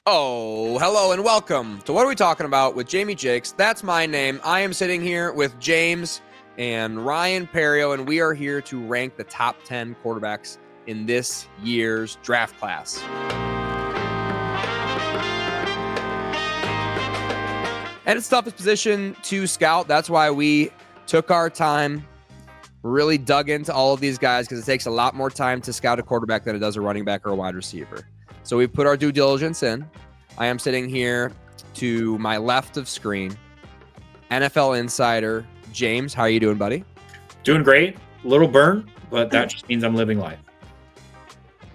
Oh, hello and welcome to What Are We Talking About with Jamie Jakes. That's my name. I am sitting here with James and Ryan Perrio, and we are here to rank the top 10 quarterbacks in this year's draft class. And it's the toughest position to scout. That's why we took our time, really dug into all of these guys, because it takes a lot more time to scout a quarterback than it does a running back or a wide receiver. So we put our due diligence in. I am sitting here to my left of screen, NFL insider James. How are you doing, buddy? Doing great. A little burnt, but that just means I'm living life.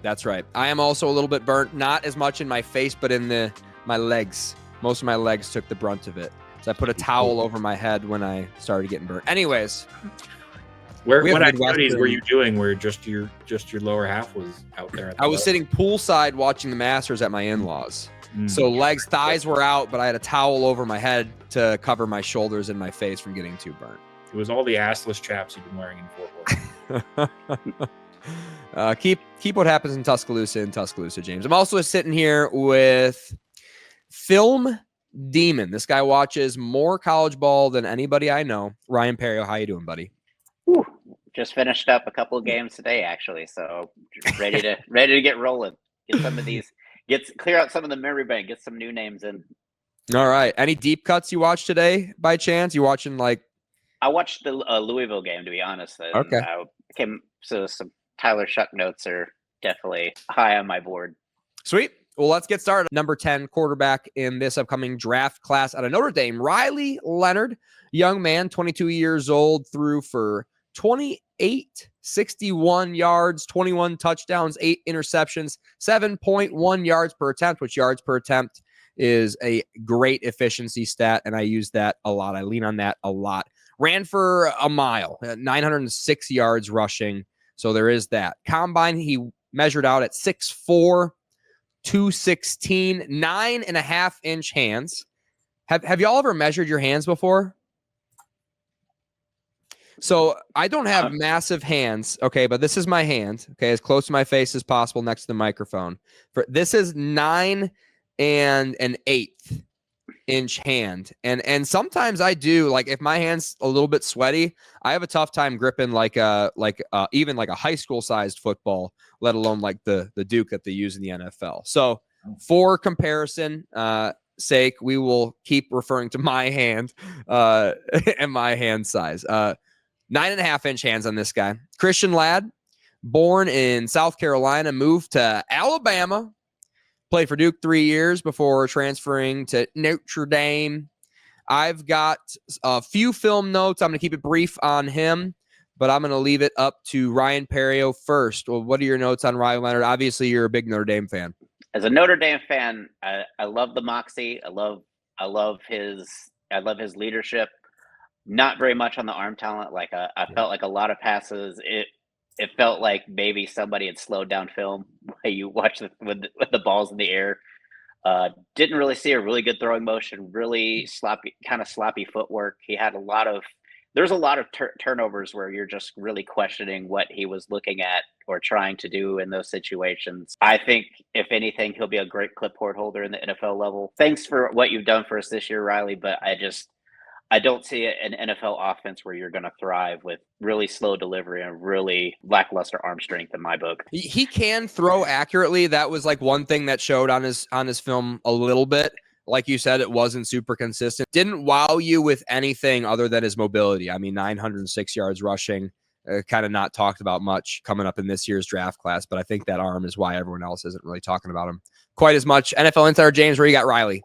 That's right. I am also a little bit burnt, not as much in my face, but in my legs. Most of my legs took the brunt of it. So I put a towel over my head when I started getting burnt. Anyways. What activities were you doing where just your lower half was out there? I was sitting poolside watching the Masters at my in-laws. So legs, thighs were out, but I had a towel over my head to cover my shoulders and my face from getting too burnt. It was all the assless chaps you've been wearing in Fort Worth. Keep what happens in Tuscaloosa, James. I'm also sitting here with Film Demon. This guy watches more college ball than anybody I know. Ryan Perrio, how you doing, buddy? Whew. Just finished up a couple of games today, actually. So ready to get rolling. Get some of these, clear out some of the memory bank. Get some new names in. All right. Any deep cuts you watched today by chance? You watching I watched the Louisville game, to be honest. Okay. So some Tyler Shuck notes are definitely high on my board. Sweet. Well, let's get started. Number 10 quarterback in this upcoming draft class out of Notre Dame, Riley Leonard. Young man, 22 years old, threw for 61 yards, 21 touchdowns, 8 interceptions, 7.1 yards per attempt, which yards per attempt is a great efficiency stat, and I use that a lot. I lean on that a lot. Ran for a mile, 906 yards rushing, so there is that. Combine, he measured out at 6'4", 216, 9.5-inch hands. Have y'all ever measured your hands before? So I don't have massive hands, okay, but this is my hand, okay, as close to my face as possible next to the microphone. This is 9 1/8 inch hand, and sometimes I do, like, if my hand's a little bit sweaty, I have a tough time gripping even like a high school sized football, let alone like the Duke that they use in the NFL. So for comparison sake, we will keep referring to my hand and my hand size. 9.5-inch hands on this guy. Christian lad, born in South Carolina, moved to Alabama, played for Duke 3 years before transferring to Notre Dame. I've got a few film notes. I'm going to keep it brief on him, but I'm going to leave it up to Ryan Perrio first. Well, what are your notes on Riley Leonard? Obviously, you're a big Notre Dame fan. As a Notre Dame fan, I love the moxie. I love his leadership. Not very much on the arm talent. I felt like a lot of passes. It felt like maybe somebody had slowed down film. You watch with the balls in the air. Didn't really see a really good throwing motion. Really sloppy footwork. He had there's a lot of turnovers where you're just really questioning what he was looking at or trying to do in those situations. I think, if anything, he'll be a great clipboard holder in the NFL level. Thanks for what you've done for us this year, Riley, but I don't see an NFL offense where you're going to thrive with really slow delivery and really lackluster arm strength in my book. He can throw accurately. That was like one thing that showed on his film a little bit. Like you said, it wasn't super consistent. Didn't wow you with anything other than his mobility. I mean, 906 yards rushing, kind of not talked about much coming up in this year's draft class, but I think that arm is why everyone else isn't really talking about him quite as much. NFL insider James, where you got Riley?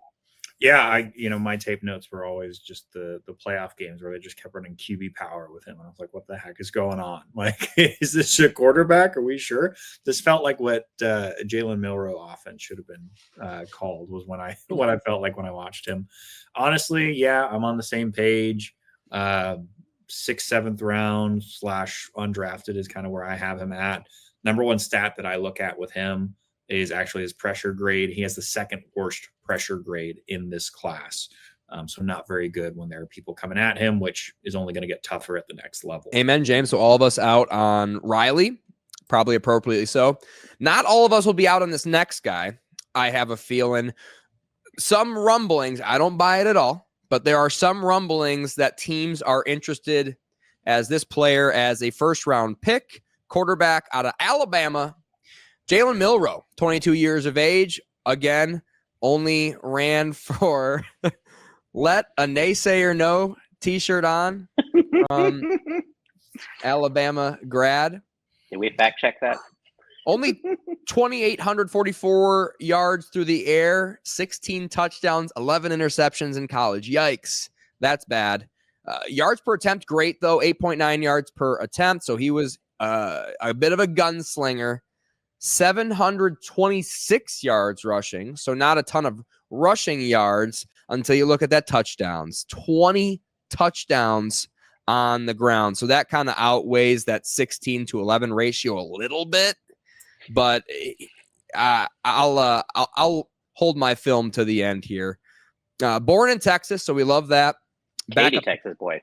Yeah, my tape notes were always just the playoff games where they just kept running QB power with him. I was like, what the heck is going on? Like, is this a quarterback? Are we sure? This felt like what Jalen Milroe offense should have been called, was what I felt like when I watched him. Honestly, yeah, I'm on the same page. 6th, 7th round / undrafted is kind of where I have him at. Number one stat that I look at with him is actually his pressure grade. He has the second worst pressure grade in this class. So not very good when there are people coming at him, which is only going to get tougher at the next level. Amen, James. So all of us out on Riley, probably appropriately so. Not all of us will be out on this next guy. I have a feeling some rumblings, I don't buy it at all, but there are some rumblings that teams are interested as this player as a first-round pick, quarterback out of Alabama, Jalen Milroe, 22 years of age, again, only ran for let a naysayer know t-shirt on from Alabama grad. Did we fact check that? Only 2,844 yards through the air, 16 touchdowns, 11 interceptions in college. Yikes. That's bad. Yards per attempt, great, though. 8.9 yards per attempt. So he was a bit of a gunslinger. 726 yards rushing. So not a ton of rushing yards until you look at that touchdowns. 20 touchdowns on the ground. So that kind of outweighs that 16 to 11 ratio a little bit. But I'll hold my film to the end here. Born in Texas, so we love that. Katy, Texas boy.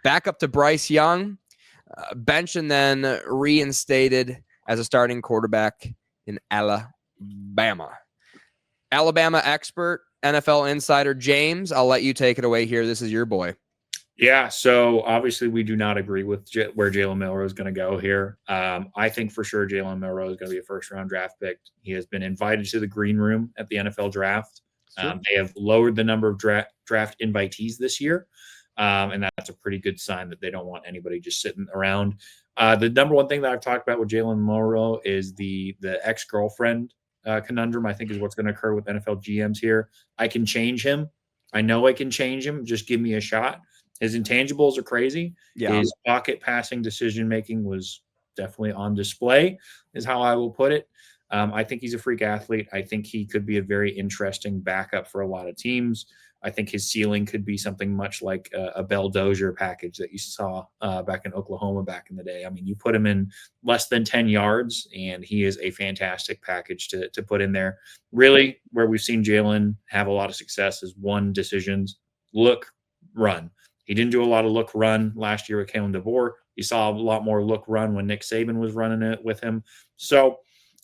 Back up to Bryce Young, bench and then reinstated as a starting quarterback in Alabama. Alabama expert, NFL insider James, I'll let you take it away here. This is your boy. Yeah, so obviously we do not agree with where Jalen Milroe is going to go here. I think for sure Jalen Milroe is going to be a first-round draft pick. He has been invited to the green room at the NFL draft. They have lowered the number of draft invitees this year, and that's a pretty good sign that they don't want anybody just sitting around. The number one thing that I've talked about with Jalen Milroe is the ex-girlfriend conundrum, I think, is what's going to occur with NFL GMs here. I can change him. I know I can change him. Just give me a shot. His intangibles are crazy. Yeah. His pocket passing decision-making was definitely on display, is how I will put it. I think he's a freak athlete. I think he could be a very interesting backup for a lot of teams. I think his ceiling could be something much like a Bell Dozier package that you saw back in Oklahoma back in the day. I mean, you put him in less than 10 yards, and he is a fantastic package to put in there. Really, where we've seen Jalen have a lot of success is one decisions, look, run. He didn't do a lot of look run last year with Kalen DeVore. You saw a lot more look run when Nick Saban was running it with him. So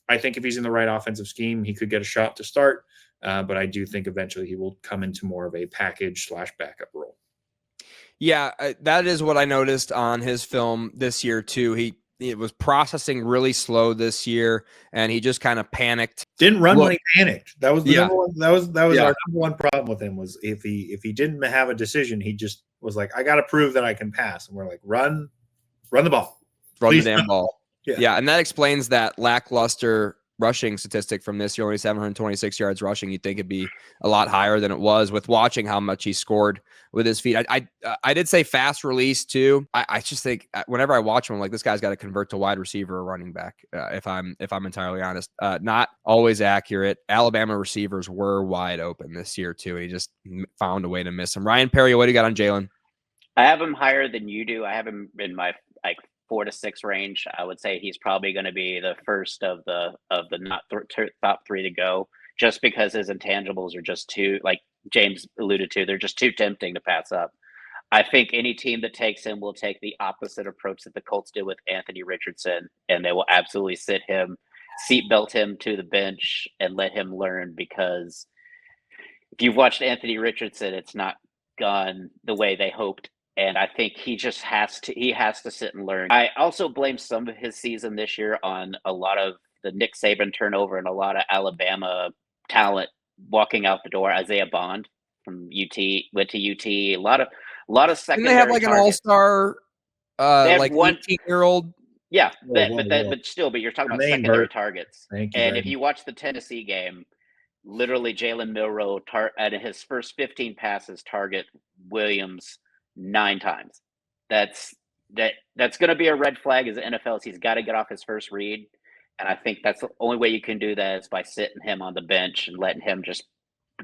I think if he's in the right offensive scheme, he could get a shot to start. But I do think eventually he will come into more of a package/backup role. Yeah, that is what I noticed on his film this year too. It was processing really slow this year, and he just kind of panicked. Didn't run when he panicked. That was the Yeah. number one. That was our number one problem with him was if he didn't have a decision, he just was like, I got to prove that I can pass, and we're like, run the ball, run Please the damn ball. Yeah, and that explains that lackluster rushing statistic from this year, only 726 yards rushing. You'd think it'd be a lot higher than it was with watching how much he scored with his feet. I did say fast release too. I just think whenever I watch him, I'm like, this guy's got to convert to wide receiver or running back. If I'm entirely honest, not always accurate. Alabama receivers were wide open this year too. He just found a way to miss him. Ryan Perrio, what do you got on Jalen? I have him higher than you do. I have him in my 4 to 6 range. I would say he's probably going to be the first of the not top 3 to go, just because his intangibles are just too, like James alluded to, they're just too tempting to pass up. I think any team that takes him will take the opposite approach that the Colts did with Anthony Richardson, and they will absolutely seatbelt him to the bench and let him learn, because if you've watched Anthony Richardson, it's not gone the way they hoped. And I think he just has to sit and learn. I also blame some of his season this year on a lot of the Nick Saban turnover and a lot of Alabama talent walking out the door. Isaiah Bond from UT went to UT. A lot of secondary. Didn't they have like an all-star, like 18-year-old? Yeah, but still, you're talking about secondary targets. And if you watch the Tennessee game, literally Jalen Milroe at his first 15 passes target Williams 9 times. That's going to be a red flag as an NFL. He's got to get off his first read, and I think that's the only way you can do that is by sitting him on the bench and letting him just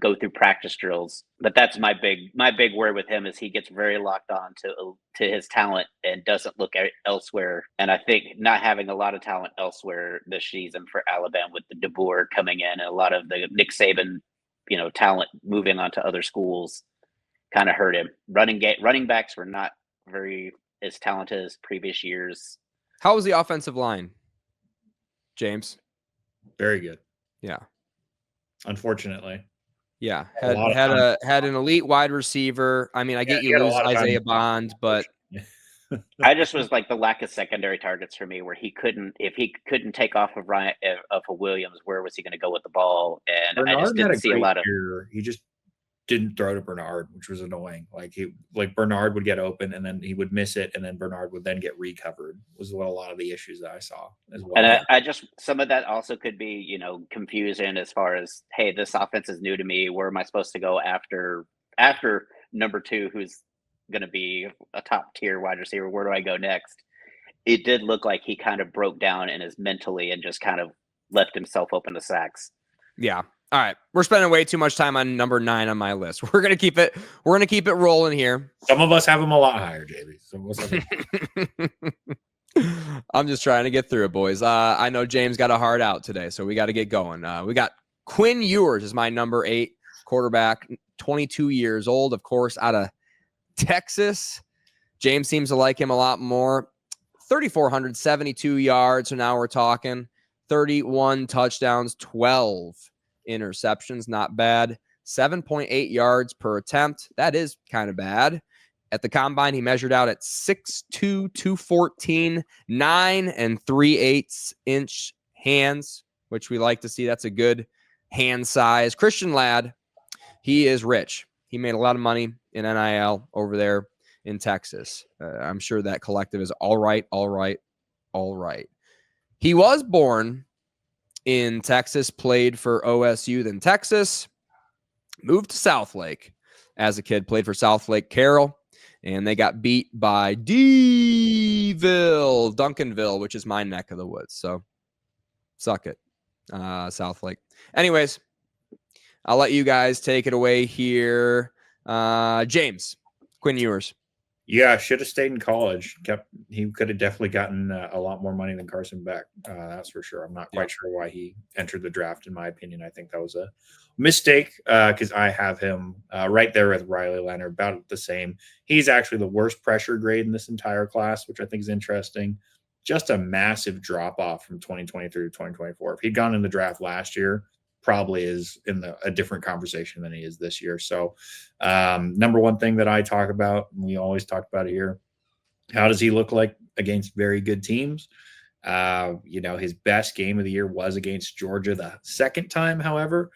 go through practice drills. But that's my big word with him is he gets very locked on to his talent and doesn't look elsewhere. And I think not having a lot of talent elsewhere this season for Alabama with the DeBoer coming in and a lot of the Nick Saban, talent moving on to other schools kind of hurt him. Running backs were not very as talented as previous years. How was the offensive line, James? Very good. Yeah. unfortunately. Yeah, A lot of time. had an elite wide receiver. I mean, I get He you had a lose lot of time. Isaiah Bond, but I just was like the lack of secondary targets for me, where if he couldn't take off of Ryan of a Williams, where was he going to go with the ball? And I just Bernard had didn't a see a great lot of. year. He just didn't throw to Bernard, which was annoying. Like Bernard would get open and then he would miss it, and then Bernard would then get recovered. Was what a lot of the issues that I saw as well. And I just some of that also could be confusion as far as, hey, this offense is new to me. Where am I supposed to go after number 2, who's going to be a top tier wide receiver? Where do I go next? It did look like he kind of broke down in his mentally and just kind of left himself open to sacks. yeah. All right, we're spending way too much time on number 9 on my list. We're gonna keep it rolling here. Some of us have him a lot higher, JB. Some of us have I'm just trying to get through it, boys. I know James got a hard out today, so we got to get going. We got Quinn Ewers is my number 8 quarterback, 22 years old, of course, out of Texas. James seems to like him a lot more. 3,472 yards. So now we're talking 31 touchdowns, 12 interceptions. Not bad. 7.8 yards per attempt. That is kind of bad. At the combine, he measured out at 6'2", 214, 9 3/8 inch hands, which we like to see. That's a good hand size. Christian Ladd, he is rich. He made a lot of money in NIL over there in Texas. I'm sure that collective is all right. He was born in Texas, played for OSU, then Texas, moved to Southlake as a kid, played for Southlake Carroll, and they got beat by Duncanville, which is my neck of the woods. So suck it, Southlake. Anyways, I'll let you guys take it away here. James, Quinn Ewers. Yeah, should have stayed in college. He could have definitely gotten a lot more money than Carson Beck. That's for sure. I'm not quite sure why he entered the draft. In my opinion, I think that was a mistake because I have him right there with Riley Leonard, about the same. He's actually the worst pressure grade in this entire class, which I think is interesting. Just a massive drop off from 2023 to 2024. If he'd gone in the draft last year, probably is in a different conversation than he is this year. So number one thing that I talk about, and we always talk about it here, how does he look like against very good teams? His best game of the year was against Georgia the second time. However,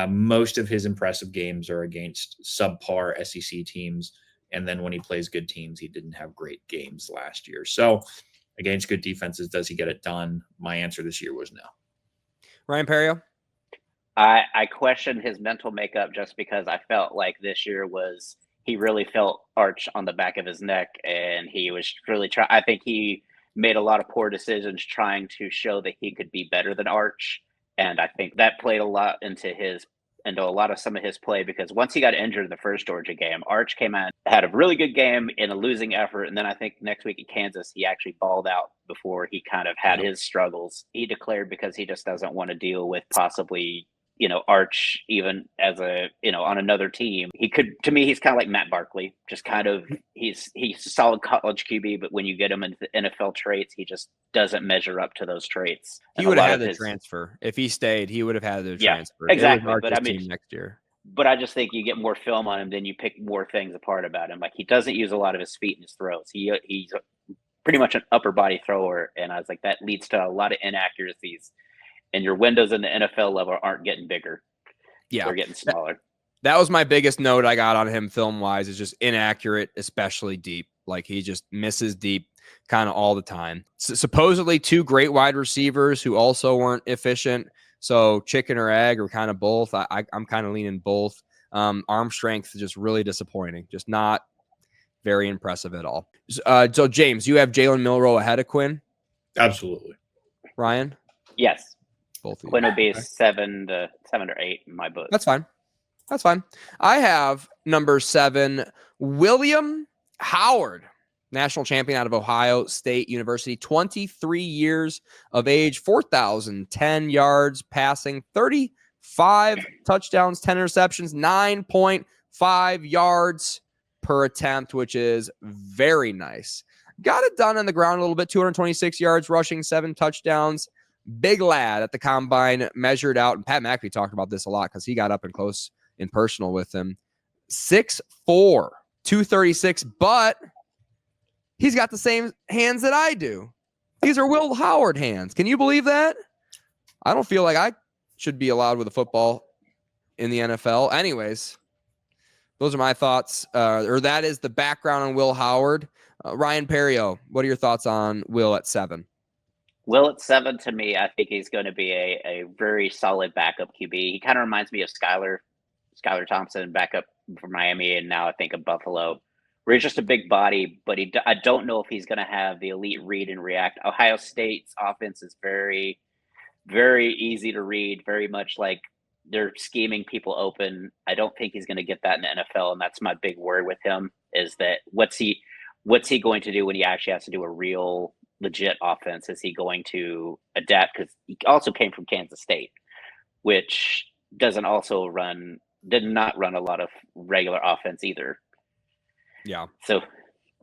most of his impressive games are against subpar SEC teams. And then when he plays good teams, he didn't have great games last year. So against good defenses, does he get it done? My answer this year was no. Ryan Perrio? I questioned his mental makeup just because I felt like this year he really felt Arch on the back of his neck, and he was really trying. I think he made a lot of poor decisions trying to show that he could be better than Arch, and I think that played a lot into a lot of some of his play, because once he got injured in the first Georgia game, Arch came out, had a really good game in a losing effort, and then I think next week at Kansas, he actually balled out before he kind of had his struggles. He declared because he just doesn't want to deal with possibly Arch, even as on another team. To me, he's kind of like Matt Barkley, just kind of, he's a solid college QB, but when you get him into NFL traits, he just doesn't measure up to those traits. He would have had to transfer. If he stayed, he would have had to transfer. Exactly. But I mean, next year. But I just think you get more film on him, then you pick more things apart about him. Like, he doesn't use a lot of his feet in his throws. He's pretty much an upper body thrower. And I was like, that leads to a lot of inaccuracies. And your windows in the NFL level aren't getting bigger. Yeah. They're getting smaller. That was my biggest note I got on him film-wise, is just inaccurate, especially deep. Like, he just misses deep kind of all the time. Supposedly 2 great wide receivers who also weren't efficient. So chicken or egg, or kind of both. I'm kind of leaning both. Arm strength is just really disappointing. Just not very impressive at all. So James, you have Jalen Milroe ahead of Quinn? Absolutely. Ryan? Yes. Both of you. Quinn would be 7 or 8 in my book. That's fine. I have number 7, William Howard, national champion out of Ohio State University, 23 years of age, 4,010 yards passing, 35 touchdowns, 10 interceptions, 9.5 yards per attempt, which is very nice. Got it done on the ground a little bit, 226 yards rushing, 7 touchdowns. big lad at the combine, measured out, and Pat McAfee talked about this a lot because he got up and close and personal with him. 6'4", 236, but he's got the same hands that I do. These are Will Howard hands. Can you believe that? I don't feel like I should be allowed with a football in the NFL. Anyways, those are my thoughts. Or that is the background on Will Howard. Ryan Perrio, what are your thoughts on Will at 7? Will at 7, to me, I think he's going to be a very solid backup QB. He kind of reminds me of Skylar Thompson, backup for Miami, and now I think of Buffalo, where he's just a big body, but I don't know if he's going to have the elite read and react. Ohio State's offense is very, very easy to read, very much like they're scheming people open. I don't think he's going to get that in the NFL, and that's my big worry with him, is that what's he going to do when he actually has to do a real legit offense? Is he going to adapt? Because he also came from Kansas State, which did not run a lot of regular offense either. Yeah. So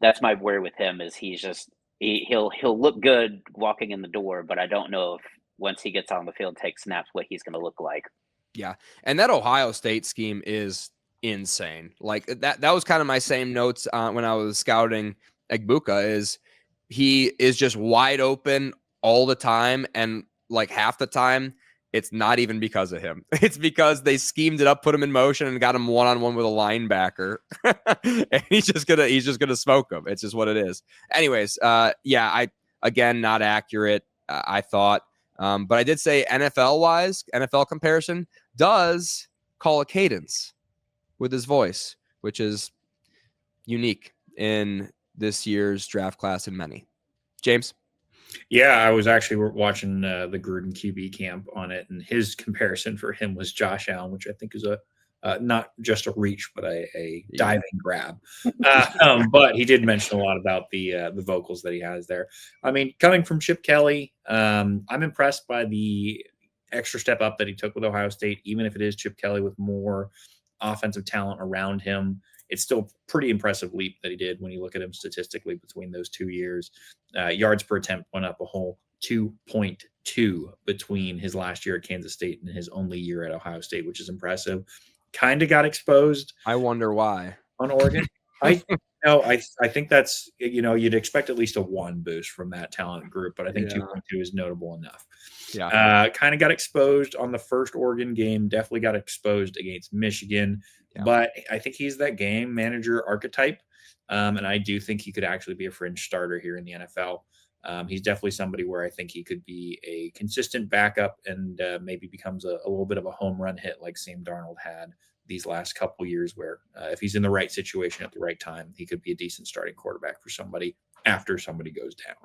that's my worry with him, is he'll look good walking in the door, but I don't know if once he gets on the field, takes snaps, what he's going to look like. Yeah. And that Ohio State scheme is insane. Like that was kind of my same notes when I was scouting Egbuka, is he is just wide open all the time. And like half the time, it's not even because of him. It's because they schemed it up, put him in motion, and got him one-on-one with a linebacker. And he's just gonna smoke him. It's just what it is. Anyways, again, not accurate, I thought. But I did say NFL comparison, does call a cadence with his voice, which is unique in this year's draft class in many. James? Yeah, I was actually watching the Gruden QB camp on it, and his comparison for him was Josh Allen, which I think is not just a reach, but a diving grab. But he did mention a lot about the vocals that he has there. I mean, coming from Chip Kelly, I'm impressed by the extra step up that he took with Ohio State, even if it is Chip Kelly with more offensive talent around him. It's still a pretty impressive leap that he did when you look at him statistically between those 2 years. Yards per attempt went up a whole 2.2 between his last year at Kansas State and his only year at Ohio State, which is impressive. Kind of got exposed. I wonder why. On Oregon. I think that's, you'd expect at least a 1 boost from that talent group, but I think 2.2 is notable enough. Yeah. Kind of got exposed on the first Oregon game, definitely got exposed against Michigan, but I think he's that game manager archetype. And I do think he could actually be a fringe starter here in the NFL. He's definitely somebody where I think he could be a consistent backup and maybe becomes a little bit of a home run hit like Sam Darnold had these last couple years, where if he's in the right situation at the right time, he could be a decent starting quarterback for somebody after somebody goes down.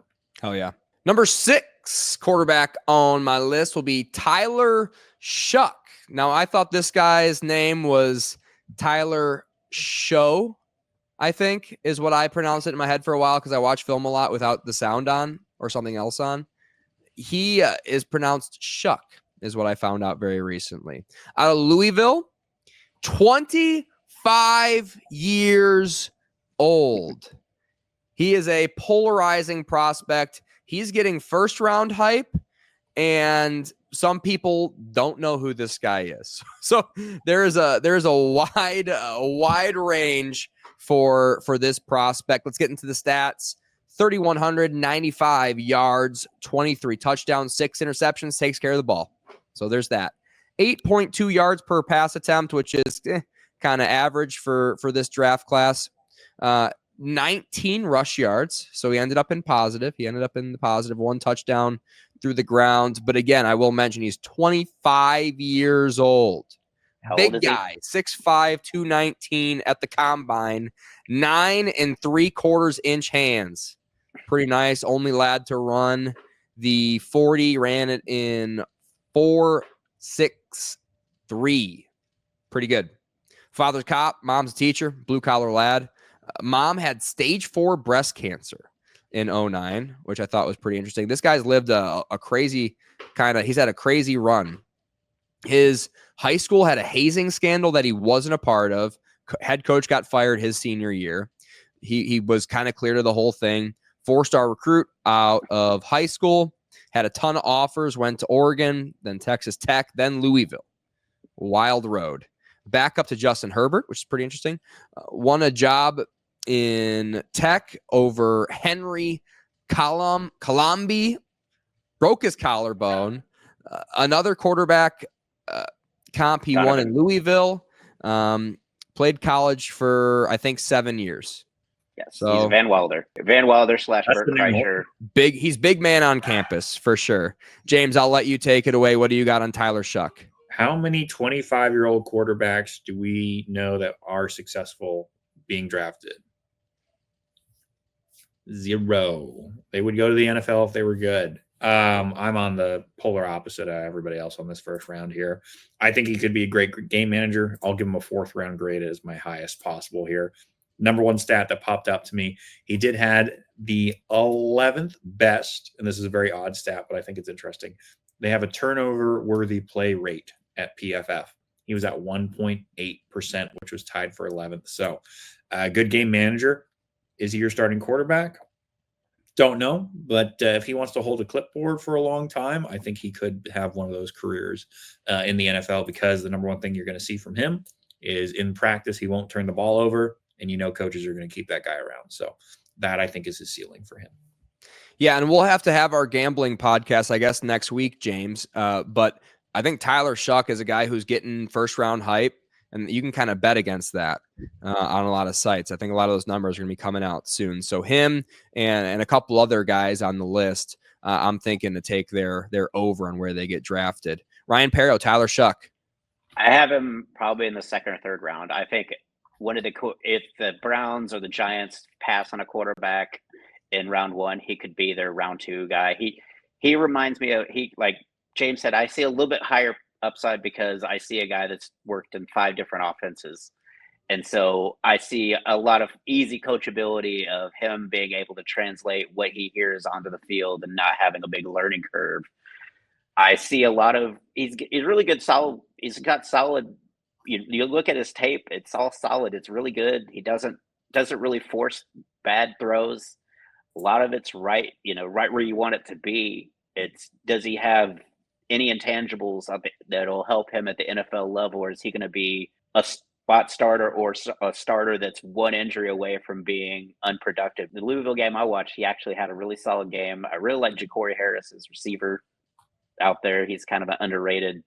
Hell yeah. Number 6 quarterback on my list will be Tyler Shuck. Now, I thought this guy's name was Tyler Show, I think is what I pronounced it in my head for a while, because I watch film a lot without the sound on or something else on. He is pronounced Shuck, is what I found out very recently. Out of Louisville, 25 years old. He is a polarizing prospect. He's getting first-round hype, and some people don't know who this guy is. So there's a wide range for this prospect. Let's get into the stats. 3,195 yards, 23 touchdowns, 6 interceptions, takes care of the ball. So there's that. 8.2 yards per pass attempt, which is kind of average for this draft class. 19 rush yards. So he ended up in positive. 1 touchdown through the ground. But again, I will mention he's 25 years old. How Big old is guy, 6'5", 219 at the combine, 9 3/4 inch hands. Pretty nice. Only lad to run the 40, ran it in 4.63. Pretty good. Father's cop, mom's a teacher, blue collar lad. Mom had stage 4 breast cancer in 2009, which I thought was pretty interesting. This guy's lived a crazy he's had a crazy run. His high school had a hazing scandal that he wasn't a part of. Head coach got fired his senior year. He was kind of clear to the whole thing. 4-star recruit out of high school. Had a ton of offers, went to Oregon, then Texas Tech, then Louisville. Wild road. Back up to Justin Herbert, which is pretty interesting. Won a job in Tech over Henry Colombi. Broke his collarbone. Another quarterback comp he won in Louisville. Played college for, I think, 7 years. Yes, so, he's Van Wilder. Van Wilder / Bert Kreischer. He's big man on campus, for sure. James, I'll let you take it away. What do you got on Tyler Shuck? How many 25-year-old quarterbacks do we know that are successful being drafted? 0. They would go to the NFL if they were good. I'm on the polar opposite of everybody else on this first round here. I think he could be a great game manager. I'll give him a 4th round grade as my highest possible here. Number one stat that popped up to me, he did had the 11th best, and this is a very odd stat, but I think it's interesting. They have a turnover-worthy play rate at PFF. He was at 1.8%, which was tied for 11th. So, good game manager. Is he your starting quarterback? Don't know, but if he wants to hold a clipboard for a long time, I think he could have one of those careers in the NFL, because the number one thing you're going to see from him is in practice, he won't turn the ball over, and coaches are going to keep that guy around. So that, I think, is his ceiling for him. Yeah, and we'll have to have our gambling podcast, I guess, next week, James. But I think Tyler Shuck is a guy who's getting first-round hype, and you can kind of bet against that on a lot of sites. I think a lot of those numbers are going to be coming out soon. So him and a couple other guys on the list, I'm thinking to take their over on where they get drafted. Ryan Perrio, Tyler Shuck. I have him probably in the 2nd or 3rd round. I think if the Browns or the Giants pass on a quarterback in round 1, he could be their round 2 guy. He reminds me of, like James said, I see a little bit higher upside because I see a guy that's worked in 5 different offenses. And so I see a lot of easy coachability of him being able to translate what he hears onto the field and not having a big learning curve. I see a lot of, he's really good, solid. He's got solid, you look at his tape, it's all solid. It's really good. He doesn't really force bad throws. A lot of it's right, right where you want it to be. Does he have any intangibles that'll help him at the NFL level, or is he going to be a spot starter or a starter that's one injury away from being unproductive? The Louisville game I watched, he actually had a really solid game. I really like Ja'Cory Harris, his receiver out there. He's kind of an underrated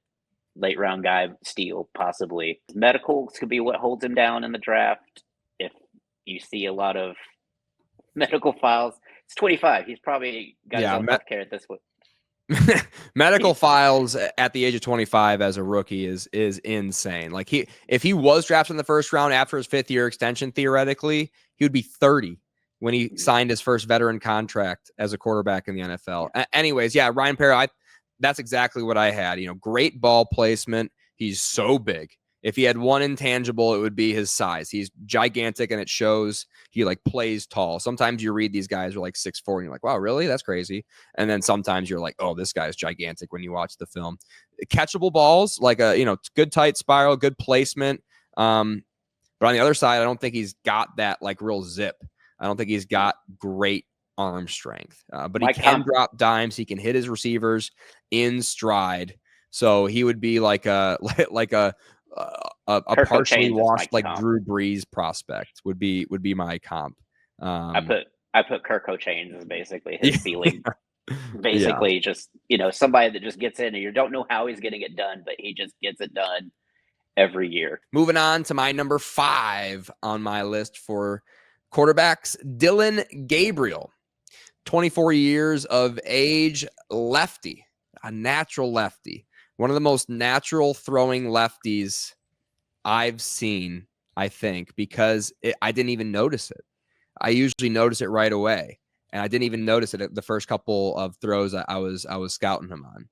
late round guy, steal possibly. Medicals could be what holds him down in the draft. If you see a lot of medical files, it's 25. He's probably got his own healthcare at this point. Medical files at the age of 25 as a rookie is insane. Like if he was drafted in the 1st round after his 5th year extension, theoretically, he would be 30 when he signed his first veteran contract as a quarterback in the NFL. Anyways, yeah, Ryan Perry, that's exactly what I had. Great ball placement. He's so big. If he had one intangible, it would be his size. He's gigantic, and it shows. He plays tall. Sometimes you read these guys are 6'4", and you're like, wow, really? That's crazy. And then sometimes you're like, oh, this guy's gigantic when you watch the film. Catchable balls, good tight spiral, good placement. But on the other side, I don't think he's got that real zip. I don't think he's got great arm strength. But he can drop dimes. He can hit his receivers in stride. So he would be like a partially washed Drew Brees prospect would be my comp. I put Kirko Chains as basically his ceiling. Basically, just somebody that just gets in and you don't know how he's getting it done, but he just gets it done every year. Moving on to my number 5 on my list for quarterbacks, Dillon Gabriel, 24 years of age, lefty, a natural lefty. One of the most natural throwing lefties I've seen, I think, because I didn't even notice it. I usually notice it right away, and I didn't even notice it at the first couple of throws I was scouting him on.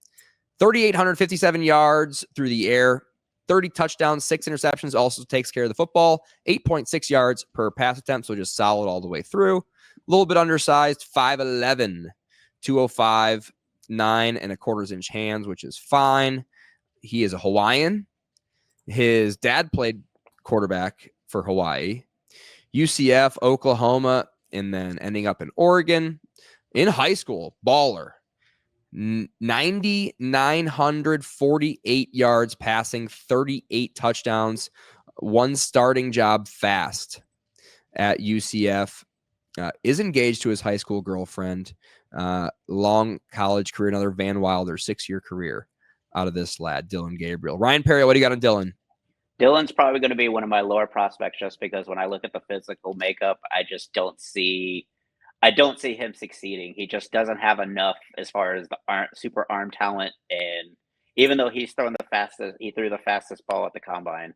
3,857 yards through the air, 30 touchdowns, 6 interceptions, also takes care of the football, 8.6 yards per pass attempt, so just solid all the way through. A little bit undersized, 5'11", 205, 9.25 inch hands, which is fine. He is a Hawaiian. His dad played quarterback for Hawaii, UCF, Oklahoma, and then ending up in Oregon. In high school, baller. 9,948 yards passing, 38 touchdowns, one starting job fast at UCF. Is engaged to his high school girlfriend. Long college career, another Van Wilder 6-year career out of this lad, Dillon Gabriel. Ryan Perrio, what do you got on Dillon? Dillon's probably going to be one of my lower prospects just because when I look at the physical makeup, I don't see him succeeding. He just doesn't have enough as far as the super arm talent. And even though he threw the fastest ball at the combine,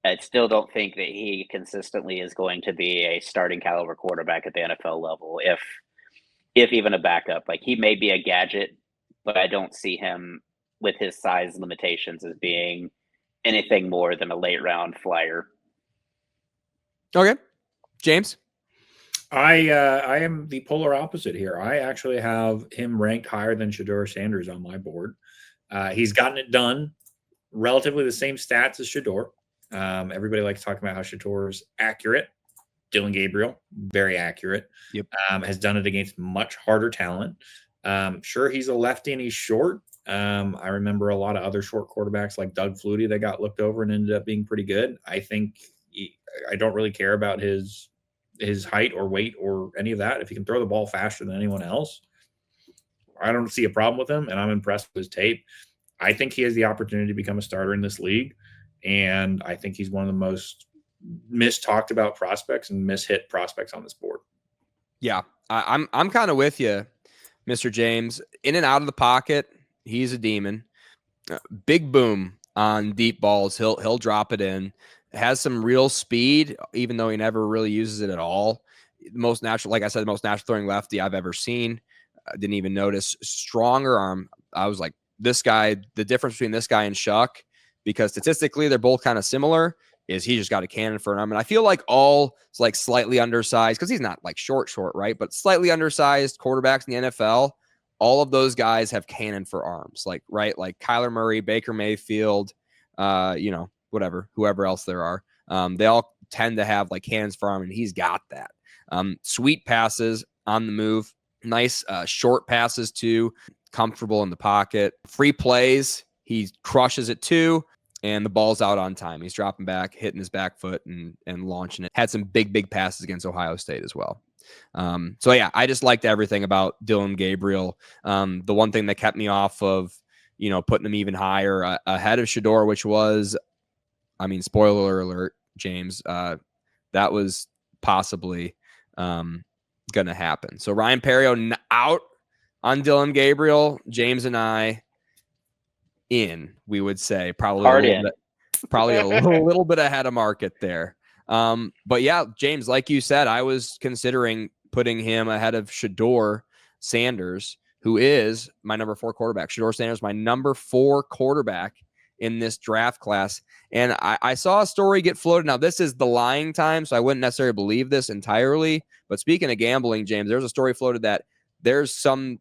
I still don't think that he consistently is going to be a starting caliber quarterback at the NFL level, if even a backup. Like, he may be a gadget, but I don't see him with his size limitations as being anything more than a late round flyer. Okay. James? I am the polar opposite here. I actually have him ranked higher than Shedeur Sanders on my board. He's gotten it done. Relatively the same stats as Shedeur. Everybody likes talking about how Shedeur's accurate. Dillon Gabriel, very accurate. Yep. Has done it against much harder talent. Sure, he's a lefty and he's short. I remember a lot of other short quarterbacks like Doug Flutie that got looked over and ended up being pretty good. I think I don't really care about his height or weight or any of that. If he can throw the ball faster than anyone else, I don't see a problem with him, and I'm impressed with his tape. I think he has the opportunity to become a starter in this league, and I think he's one of the most mis-talked about prospects and mis-hit prospects on this board. Yeah, I'm kind of with you, Mr. James. In and out of the pocket, he's a demon. Big boom on deep balls. He'll drop it in. Has some real speed, even though he never really uses it at all. Most natural, like I said, the most natural throwing lefty I've ever seen. I didn't even notice. Stronger arm. I was like, this guy, the difference between this guy and Shuck, because statistically they're both kind of similar, is he just got a cannon for an arm. And I feel like all like slightly undersized, because he's not like short, right? But slightly undersized quarterbacks in the NFL, all of those guys have cannon for arms. Like, right? Like Kyler Murray, Baker Mayfield, whatever, whoever else there are. They all tend to have like hands for arm, and he's got that. Sweet passes on the move. Nice short passes too. Comfortable in the pocket. Free plays. He crushes it too. And the ball's out on time. He's dropping back, hitting his back foot and launching it. Had some big passes against Ohio State as well. So yeah, I just liked everything about Dillon Gabriel. The one thing that kept me off of, putting him even higher ahead of Shedeur, which was, spoiler alert, James, that was possibly going to happen. So Ryan Perrio out on Dillon Gabriel. James and I in, we would say, probably a little bit ahead of market there. But yeah, James, like you said, I was considering putting him ahead of Shedeur Sanders, who is my number 4 quarterback. Shedeur Sanders, my number 4 quarterback in this draft class. And I saw a story get floated. Now, this is the lying time, so I wouldn't necessarily believe this entirely. But speaking of gambling, James, there's a story floated that there's some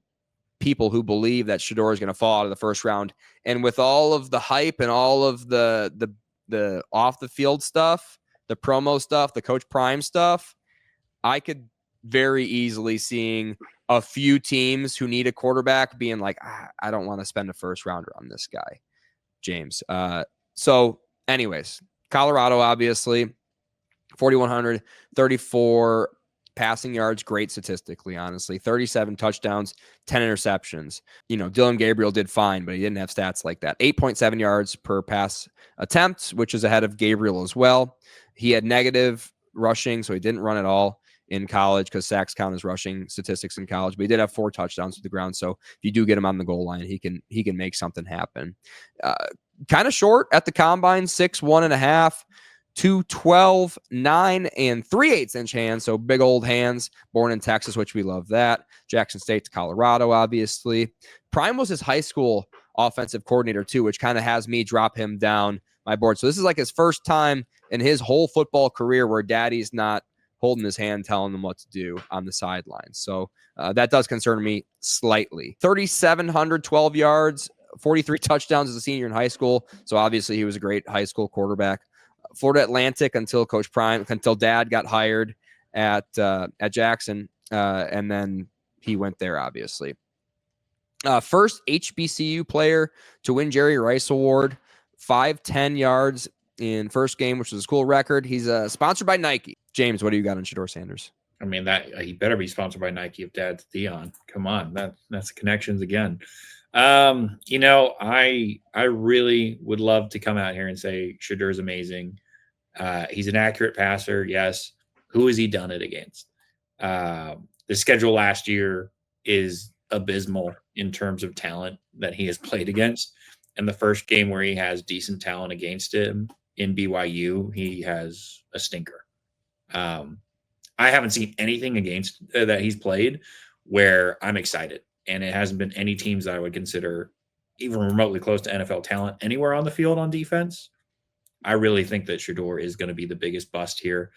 people who believe that Shedeur is going to fall out of the first round. And with all of the hype and all of the off the field stuff, the promo stuff, the Coach Prime stuff, I could very easily seeing a few teams who need a quarterback being like, I don't want to spend a first rounder on this guy, James. So anyways, Colorado, obviously 4,100, 34 passing yards, great statistically, honestly. 37 touchdowns, 10 interceptions. Dillon Gabriel did fine, but he didn't have stats like that. 8.7 yards per pass attempt, which is ahead of Gabriel as well. He had negative rushing, so he didn't run at all in college because sacks count as rushing statistics in college. But he did have 4 touchdowns to the ground, so if you do get him on the goal line, he can make something happen. Kind of short at the combine, 6'1.5". 212, 9 3/8 inch hands, so big old hands. Born in Texas, which we love that. Jackson State to Colorado, obviously. Prime was his high school offensive coordinator too, which kind of has me drop him down my board. So this is like his first time in his whole football career where daddy's not holding his hand telling him what to do on the sidelines. So that does concern me slightly. 3,712 yards, 43 touchdowns as a senior in high school. So obviously he was a great high school quarterback. Florida Atlantic until Dad got hired at Jackson, and then he went there, obviously. First HBCU player to win Jerry Rice Award, 5'10" yards in first game, which is a school record. He's sponsored by Nike. James, what do you got on Shedeur Sanders? I mean, that he better be sponsored by Nike if Dad's Dion. Come on, that's connections again. You know, I really would love to come out here and say Shedeur's amazing. He's an accurate passer, yes. Who has he done it against? The schedule last year is abysmal in terms of talent that he has played against. And the first game where he has decent talent against him in BYU, he has a stinker. I haven't seen anything against that he's played where I'm excited. And it hasn't been any teams that I would consider even remotely close to NFL talent anywhere on the field on defense. I really think that Shedeur is going to be the biggest bust here.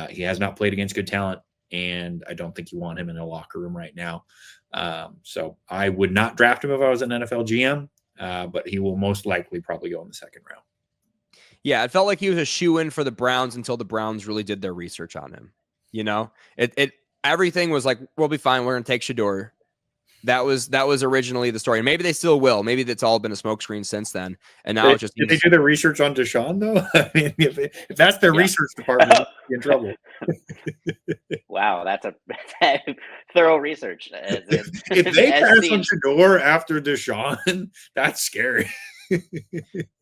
He has not played against good talent, and I don't think you want him in a locker room right now. So I would not draft him if I was an NFL GM, but he will most likely probably go in the second round. Yeah, it felt like he was a shoo-in for the Browns until the Browns really did their research on him. You know, everything was like, we'll be fine. We're going to take Shedeur. That was originally the story. And maybe they still will. Maybe that's all been a smokescreen since then. And now it's just did they do the research on Deshaun though? I mean, if that's their research department, they're in trouble. Wow, that's a thorough research. If they pass on Shedeur after Deshaun, that's scary.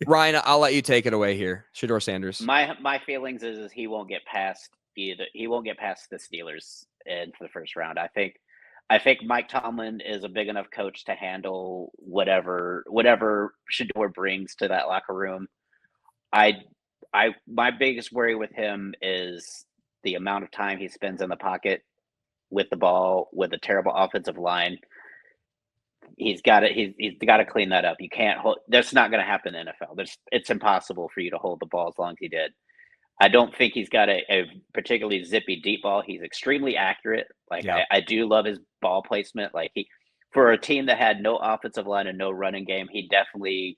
Ryan, I'll let you take it away here. Shedeur Sanders. My feelings is he won't get past either. He won't get past the Steelers in the first round. I think Mike Tomlin is a big enough coach to handle whatever Shedeur brings to that locker room. My biggest worry with him is the amount of time he spends in the pocket with the ball with a terrible offensive line. He's got to clean that up. You can't hold. That's not going to happen in the NFL. It's impossible for you to hold the ball as long as he did. I don't think he's got a particularly zippy deep ball. He's extremely accurate. I do love his ball placement. For a team that had no offensive line and no running game, he definitely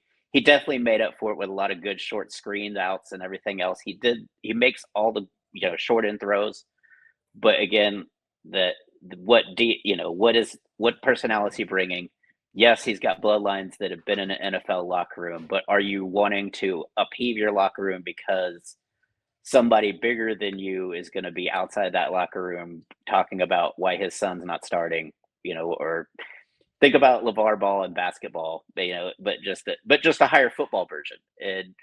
made up for it with a lot of good short screen outs and everything else. He makes all the short end throws, but again, what personality is he bringing? Yes, he's got bloodlines that have been in an NFL locker room, but are you wanting to upheave your locker room because somebody bigger than you is going to be outside that locker room talking about why his son's not starting, or think about LeVar Ball in basketball, but just a higher football version. And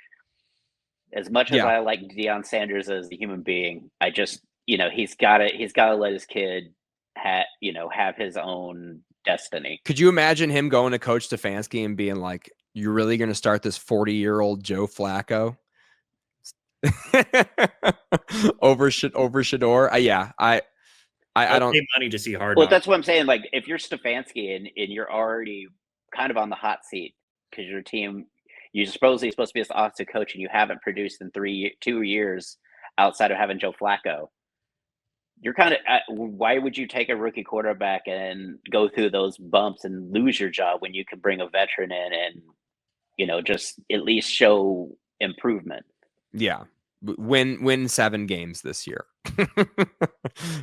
as much as I like Deion Sanders as a human being, I just, he's got to let his kid have his own destiny. Could you imagine him going to Coach Stefanski and being like, "You're really going to start this 40-year-old Joe Flacco over Shedeur?" I don't pay money to see Hard Well, Knocks. that's what I'm saying. Like, if you're Stefanski and you're already kind of on the hot seat because your team, you're supposed to be this offensive coach and you haven't produced in 2 years outside of having Joe Flacco. You're kind of, why would you take a rookie quarterback and go through those bumps and lose your job when you can bring a veteran in and, just at least show improvement? Yeah. Win 7 games this year.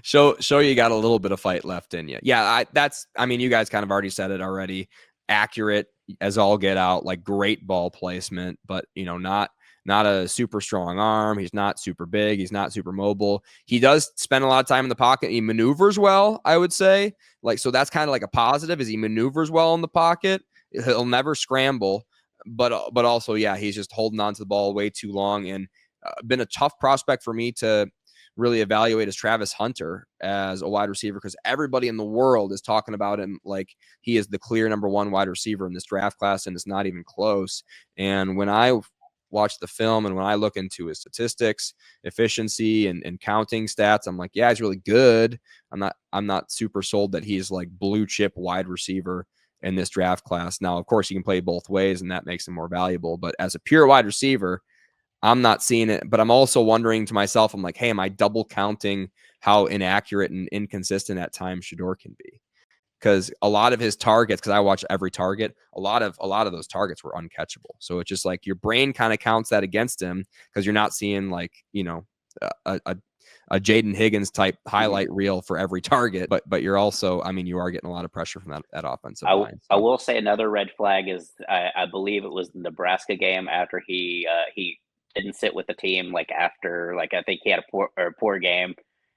show you got a little bit of fight left in you. Yeah, you guys kind of already said it already. Accurate as all get out, like great ball placement, but not a super strong arm. He's not super big. He's not super mobile. He does spend a lot of time in the pocket. He maneuvers well, I would say. So that's kind of like a positive, is he maneuvers well in the pocket. He'll never scramble, but also, he's just holding on to the ball way too long. And been a tough prospect for me to really evaluate as Travis Hunter as a wide receiver, because everybody in the world is talking about him like he is the clear number 1 wide receiver in this draft class, and it's not even close. And when I watch the film and when I look into his statistics, efficiency and counting stats, I'm like, he's really good. I'm not super sold that he's like blue chip wide receiver in this draft class. Now, of course, he can play both ways and that makes him more valuable, but as a pure wide receiver, I'm not seeing it. But I'm also wondering to myself, I'm like, hey, am I double counting how inaccurate and inconsistent at times Shedeur can be? Because a lot of his targets, because I watch every target, a lot of those targets were uncatchable. So it's just like your brain kind of counts that against him because you're not seeing like, a Jaden Higgins type highlight reel for every target, but you're also, I mean, you are getting a lot of pressure from that offensive line. I will say another red flag is I believe it was the Nebraska game after he didn't sit with the team, like after, like I think he had a poor game,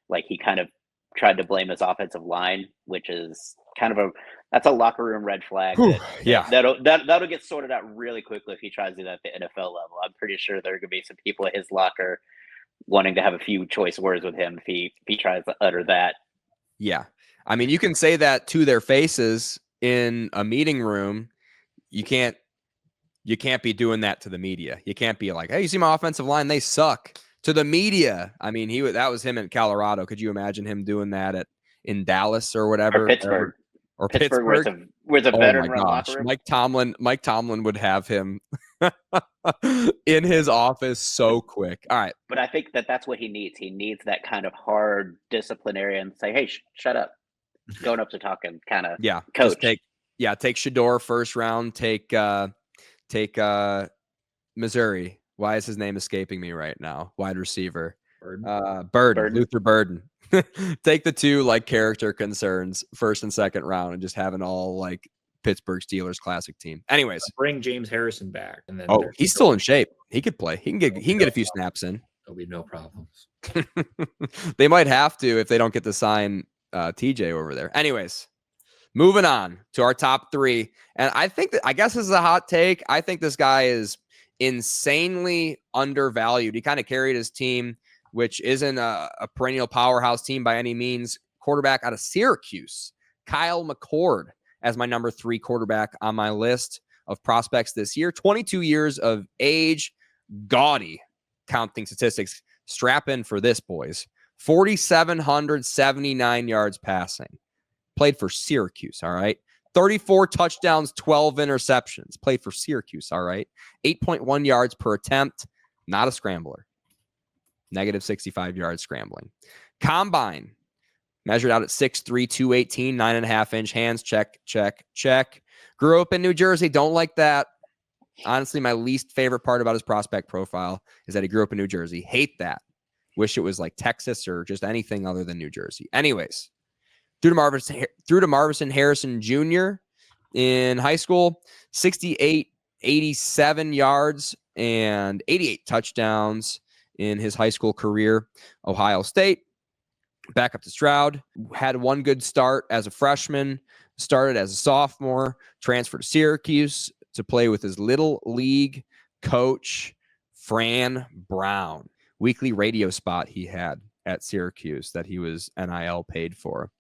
like he kind of tried to blame his offensive line, which is kind of that's a locker room red flag. That'll get sorted out really quickly if he tries to do that at the NFL level. I'm pretty sure there are going to be some people at his locker wanting to have a few choice words with him if he tries to utter that. Yeah. I mean, you can say that to their faces in a meeting room. You can't be doing that to the media. You can't be like, hey, you see my offensive line? They suck. To the media. I mean, that was him in Colorado. Could you imagine him doing that in Dallas or whatever? Or Pittsburgh. Or Pittsburgh. Where it's a oh veteran my run gosh. locker room. Mike Tomlin would have him in his office so quick. All right. But I think that's what he needs. He needs that kind of hard disciplinarian say, hey, shut up. Going up to talking kind of coach. Take Shador first round. Take Missouri. Why is his name escaping me right now? Wide receiver. Burden. Luther Burden. Take the two like character concerns first and second round and just have an all like Pittsburgh Steelers classic team. Anyways, bring James Harrison back, and then he's still in shape. He could play. He can get a few snaps in. There'll be no problems. They might have to if they don't get to sign TJ over there. Anyways, moving on to our top three, and I guess this is a hot take. I think this guy is insanely undervalued. He kind of carried his team, which isn't a perennial powerhouse team by any means. Quarterback out of Syracuse, Kyle McCord, as my number 3 quarterback on my list of prospects this year. 22 years of age, gaudy counting statistics. Strap in for this, boys. 4,779 yards passing. Played for Syracuse, all right? 34 touchdowns, 12 interceptions. Played for Syracuse, all right? 8.1 yards per attempt. Not a scrambler. Negative 65 yards scrambling. Combine. Measured out at 6'3", 218, 9.5-inch hands. Check, check, check. Grew up in New Jersey. Don't like that. Honestly, my least favorite part about his prospect profile is that he grew up in New Jersey. Hate that. Wish it was like Texas or just anything other than New Jersey. Anyways, through to Marvin Harrison Jr. in high school, 68, 87 yards and 88 touchdowns in his high school career. Ohio State. Back up to Stroud. Had one good start as a freshman. Started as a sophomore. Transferred to Syracuse to play with his little league coach, Fran Brown. Weekly radio spot he had at Syracuse that he was NIL paid for.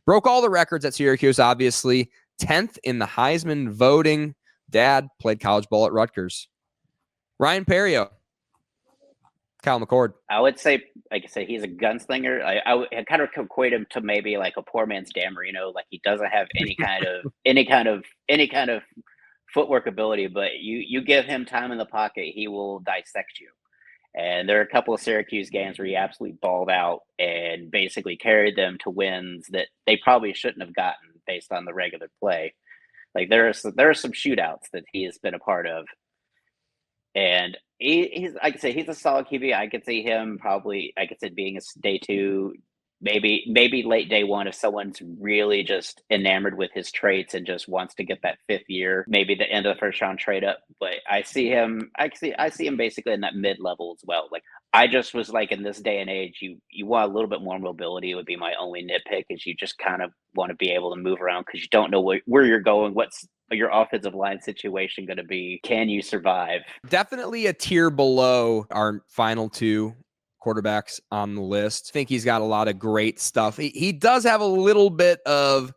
Broke all the records at Syracuse, obviously. 10th in the Heisman voting. Dad played college ball at Rutgers. Ryan Perrio. Kyle McCord. I would say, like I said, he's a gunslinger. I would kind of equate him to maybe like a poor man's Dan Marino. Like he doesn't have any kind of footwork ability, but you give him time in the pocket, he will dissect you. And there are a couple of Syracuse games where he absolutely balled out and basically carried them to wins that they probably shouldn't have gotten based on the regular play. Like there are some shootouts that he has been a part of. And he's, like I say, he's a solid QB. I could see him probably, like I said, being a day 2, maybe late day 1 if someone's really just enamored with his traits and just wants to get that 5th year, maybe the end of the first round trade up. But I see him basically in that mid level as well. Like I just was like, in this day and age, you want a little bit more mobility would be my only nitpick, is you just kind of want to be able to move around because you don't know where you're going, what's your offensive line situation going to be. Can you survive? Definitely a tier below our final 2 quarterbacks on the list. I think he's got a lot of great stuff. He does have a little bit of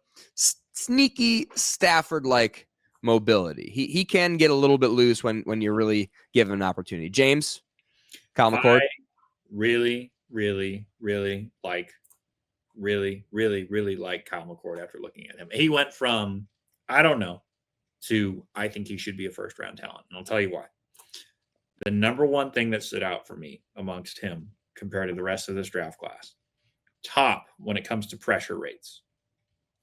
sneaky Stafford-like mobility. He can get a little bit loose when you really give him an opportunity. James, Kyle McCord. I really like Kyle McCord after looking at him. He went from, I don't know, to I think he should be a first-round talent. And I'll tell you why. The number one thing that stood out for me amongst him compared to the rest of this draft class, top when it comes to pressure rates.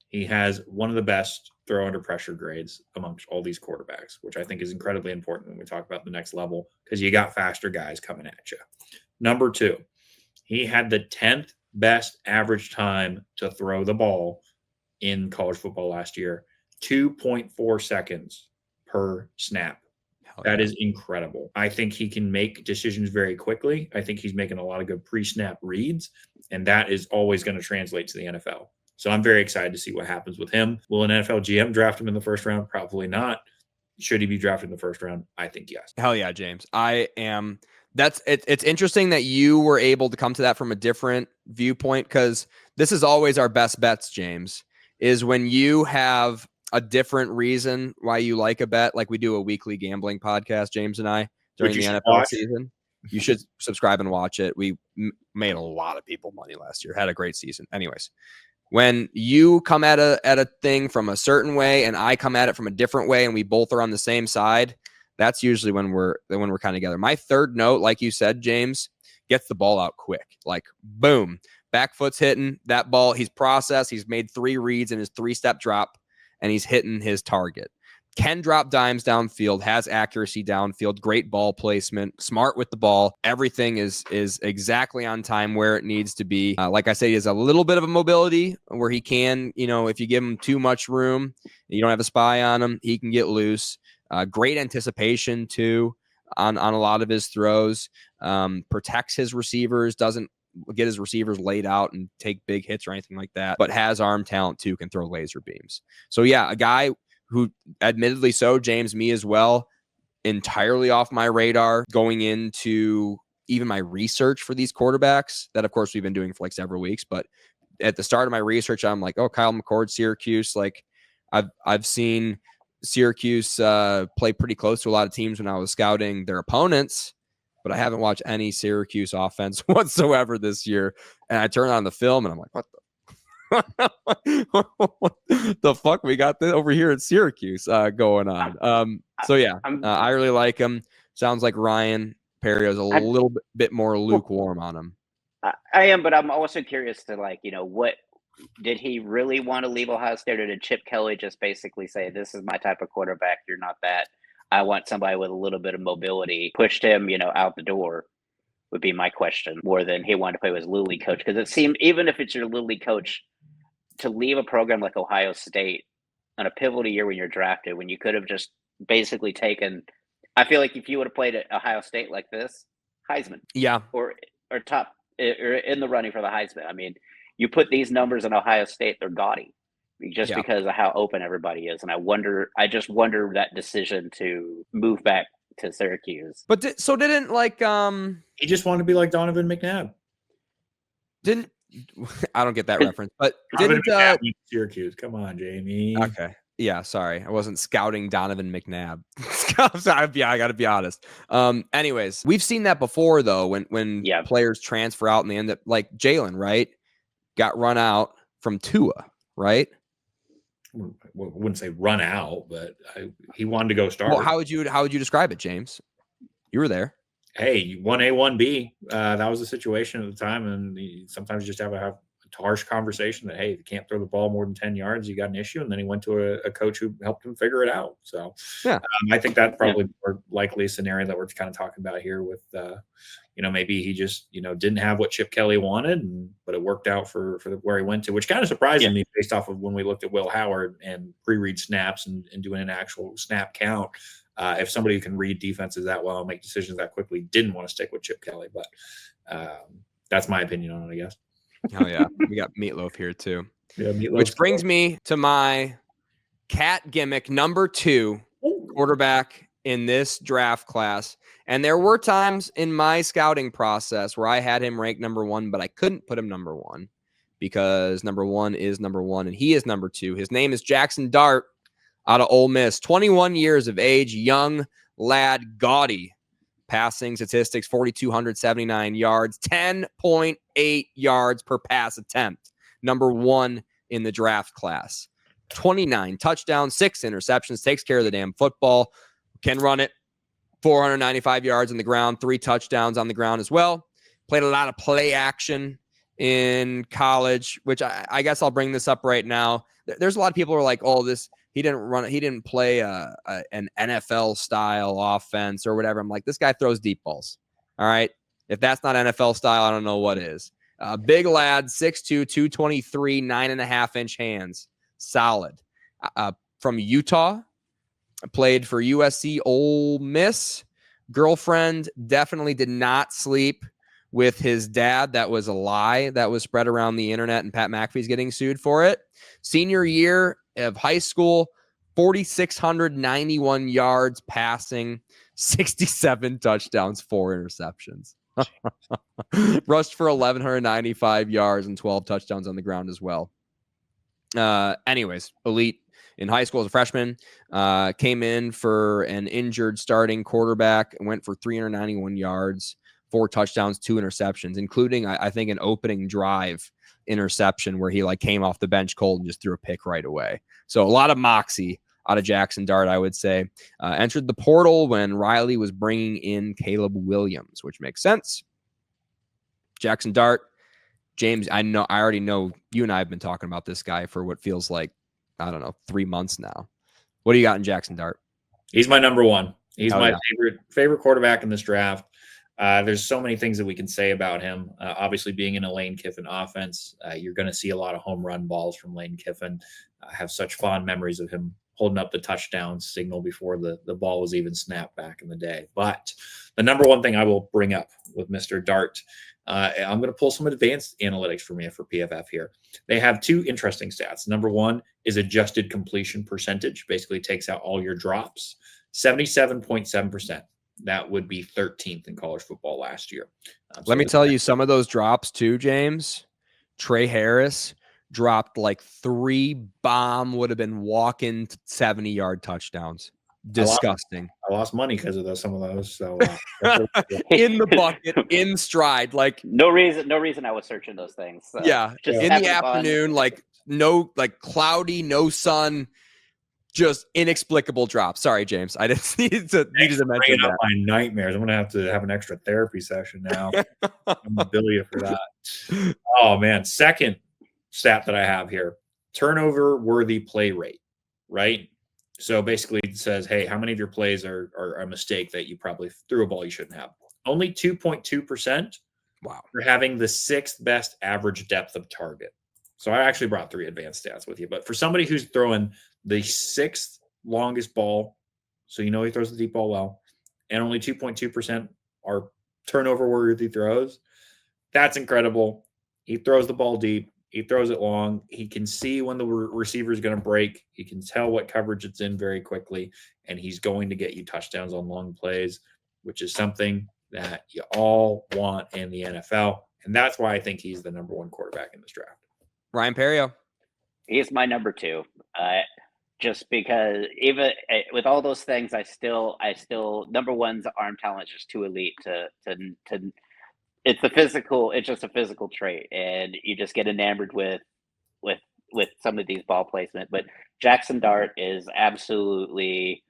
He has one of the best throw under pressure grades amongst all these quarterbacks, which I think is incredibly important when we talk about the next level, because you got faster guys coming at you. Number 2, He had the 10th best average time to throw the ball in college football last year, 2.4 seconds per snap. That is incredible. I think he can make decisions very quickly. I think he's making a lot of good pre-snap reads, and that is always going to translate to the NFL. So I'm very excited to see what happens with him. Will an NFL GM draft him in the first round? Probably not. Should he be drafted in the first round? I think yes. Hell yeah, James. I am. That's it. It's interesting that you were able to come to that from a different viewpoint, because this is always our best bets, James, is when you have a different reason why you like a bet. Like we do a weekly gambling podcast, James and I, during the NFL season. You should subscribe and watch it. We made a lot of people money last year. Had a great season. Anyways, when you come at a thing from a certain way and I come at it from a different way and we both are on the same side, that's usually when we're kind of together. My third note, like you said, James, gets the ball out quick. Like boom, back foot's hitting that ball. He's processed. He's made 3 reads in his 3-step drop, and he's hitting his target. Can drop dimes downfield, has accuracy downfield, great ball placement, smart with the ball. Everything is exactly on time where it needs to be. Like I said, he has a little bit of a mobility where he can, if you give him too much room, you don't have a spy on him, he can get loose. Great anticipation too on a lot of his throws. Protects his receivers, doesn't get his receivers laid out and take big hits or anything like that, but has arm talent too, can throw laser beams. So yeah, a guy who admittedly so, James, me as well, entirely off my radar going into even my research for these quarterbacks that, of course, we've been doing for like several weeks. But at the start of my research, I'm like, oh, Kyle McCord, Syracuse. Like I've seen Syracuse play pretty close to a lot of teams when I was scouting their opponents, but I haven't watched any Syracuse offense whatsoever this year. And I turn on the film and I'm like, what the fuck we got this over here at Syracuse going on. So yeah, I really like him. Sounds like Ryan Perrio is a little bit more lukewarm on him. I am, but I'm also curious to what did he really want to leave Ohio State, or did Chip Kelly just basically say, this is my type of quarterback, you're not that, I want somebody with a little bit of mobility, pushed him out the door, would be my question, more than he wanted to play with his Little League coach. Because it seemed, even if it's your Little League coach, to leave a program like Ohio State on a pivotal year when you're drafted, when you could have just basically taken, I feel like if you would have played at Ohio State like this, Heisman. Yeah. Or top, or in the running for the Heisman. I mean, you put these numbers in Ohio State, they're gaudy just because of how open everybody is. And I just wonder that decision to move back to Syracuse. But didn't like, he just wanted to be like Donovan McNabb. I don't get that reference, but didn't Syracuse? Come on, Jamie. Okay, yeah, sorry, I wasn't scouting Donovan McNabb. I'm sorry, I got to be honest. Anyways, we've seen that before though, when players transfer out and they end up like Jalen, right? Got run out from Tua, right? I wouldn't say run out, but he wanted to go start. Well, how would you describe it, James? You were there. Hey, 1A, 1B. That was the situation at the time, and sometimes you just have a harsh conversation that, hey, if you can't throw the ball more than 10 yards, you got an issue. And then he went to a coach who helped him figure it out. So yeah, I think that's probably more likely a scenario that we're kind of talking about here with, maybe he just, didn't have what Chip Kelly wanted, but it worked out for where he went to, which kind of surprised me based off of when we looked at Will Howard and pre-read snaps and doing an actual snap count. If somebody who can read defenses that well and make decisions that quickly didn't want to stick with Chip Kelly. But that's my opinion on it, I guess. Oh, yeah. We got Meatloaf here, too. Yeah, which brings me to my cat gimmick number 2 quarterback in this draft class. And there were times in my scouting process where I had him ranked number 1, but I couldn't put him number 1 because number 1 is number 1 and he is number 2. His name is Jackson Dart out of Ole Miss. 21 years of age, young lad, gaudy passing statistics, 4,279 yards, 10.8 yards per pass attempt. Number 1 in the draft class. 29 touchdowns, 6 interceptions, takes care of the damn football, can run it, 495 yards on the ground, 3 touchdowns on the ground as well. Played a lot of play action in college, which I guess I'll bring this up right now. There's a lot of people who are like, oh, he didn't play an NFL style offense or whatever. I'm like, this guy throws deep balls. All right. If that's not NFL style, I don't know what is. Big lad, 6'2", 223, 9.5-inch hands. Solid. From Utah, played for USC, Ole Miss. Girlfriend definitely did not sleep with his dad. That was a lie that was spread around the internet, and Pat McAfee's getting sued for it. Senior year of high school, 4,691 yards passing, 67 touchdowns, 4 interceptions. Rushed for 1,195 yards and 12 touchdowns on the ground as well. Anyways, elite in high school as a freshman, came in for an injured starting quarterback and went for 391 yards, 4 touchdowns, 2 interceptions, including, I think, an opening drive interception where he like came off the bench cold and just threw a pick right away. So a lot of moxie out of Jackson Dart, I would say. Entered the portal when Riley was bringing in Caleb Williams, which makes sense. Jackson Dart, James, I already know you and I have been talking about this guy for what feels like, I don't know, 3 months now. What do you got in Jackson Dart? He's my number one. He's my favorite quarterback in this draft. There's so many things that we can say about him. Obviously, being in a Lane Kiffin offense, you're going to see a lot of home run balls from Lane Kiffin. I have such fond memories of him holding up the touchdown signal before the ball was even snapped back in the day. But the number one thing I will bring up with Mr. Dart, I'm going to pull some advanced analytics from you for PFF here. They have 2 interesting stats. Number one is adjusted completion percentage, basically takes out all your drops, 77.7%. That would be 13th in college football last year. Let me tell you, some of those drops too, James. Trey Harris dropped like 3 bomb, would have been walking 70-yard touchdowns. Disgusting. I lost money because of some of those. So in the bucket, in stride, like no reason I was searching those things. So yeah, just in the afternoon, like no, like cloudy, no sun. Just inexplicable drop. Sorry, James. I just needed to mention that. My nightmares. I'm going to have an extra therapy session now. I'm going to bill you for that. Oh, man. Second stat that I have here, turnover worthy play rate, right? So basically it says, hey, how many of your plays are a mistake that you probably threw a ball you shouldn't have? Only 2.2%. Wow. For having the 6th best average depth of target. So I actually brought 3 advanced stats with you. But for somebody who's throwing the 6th longest ball, so you know he throws the deep ball well, and only 2.2% are turnover-worthy throws, that's incredible. He throws the ball deep. He throws it long. He can see when the receiver is going to break. He can tell what coverage it's in very quickly, and he's going to get you touchdowns on long plays, which is something that you all want in the NFL. And that's why I think he's the number 1 quarterback in this draft. Ryan Perrio. He's my number 2. Just because even with all those things, I still number 1's arm talent is just too elite to it's just a physical trait, and you just get enamored with some of these ball placement. But Jackson Dart is absolutely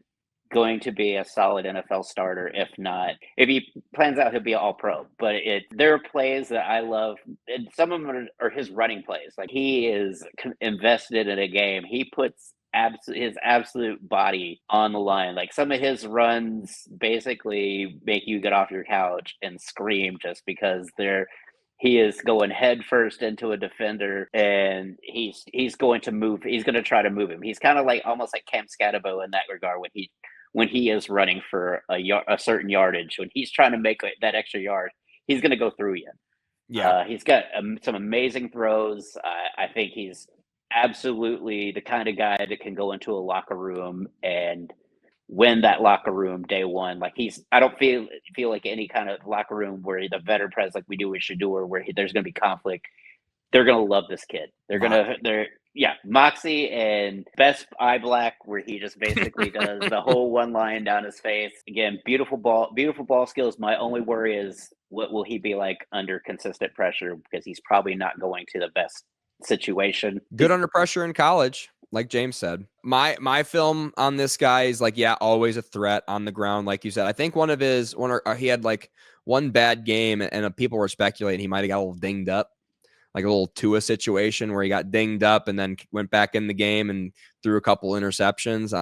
going to be a solid NFL starter. If he plans out, he'll be all pro. But there are plays that I love, and some of them are his running plays. Like, he is invested in a game. He puts his absolute body on the line. Like, some of his runs basically make you get off your couch and scream just because he is going head first into a defender, and he's going to try to move him. He's kind of like almost like Cam Scatterbo in that regard when he is running for a certain yardage. When he's trying to make that extra yard, he's going to go through you. Yeah, he's got some amazing throws. I think he's absolutely the kind of guy that can go into a locker room and win that locker room day one. Like, I don't feel like any kind of locker room where the veteran press like we do with Shador, where there's going to be conflict. They're going to love this kid. Moxie and best eye black, where he just basically does the whole one line down his face. Again, beautiful ball skills. My only worry is, what will he be like under consistent pressure? Because he's probably not going to the best situation. Good under pressure in college, like James said. My film on this guy is like, always a threat on the ground, like you said. I think he had like one bad game, and people were speculating he might have got a little dinged up, like a little Tua situation where he got dinged up and then went back in the game and threw a couple interceptions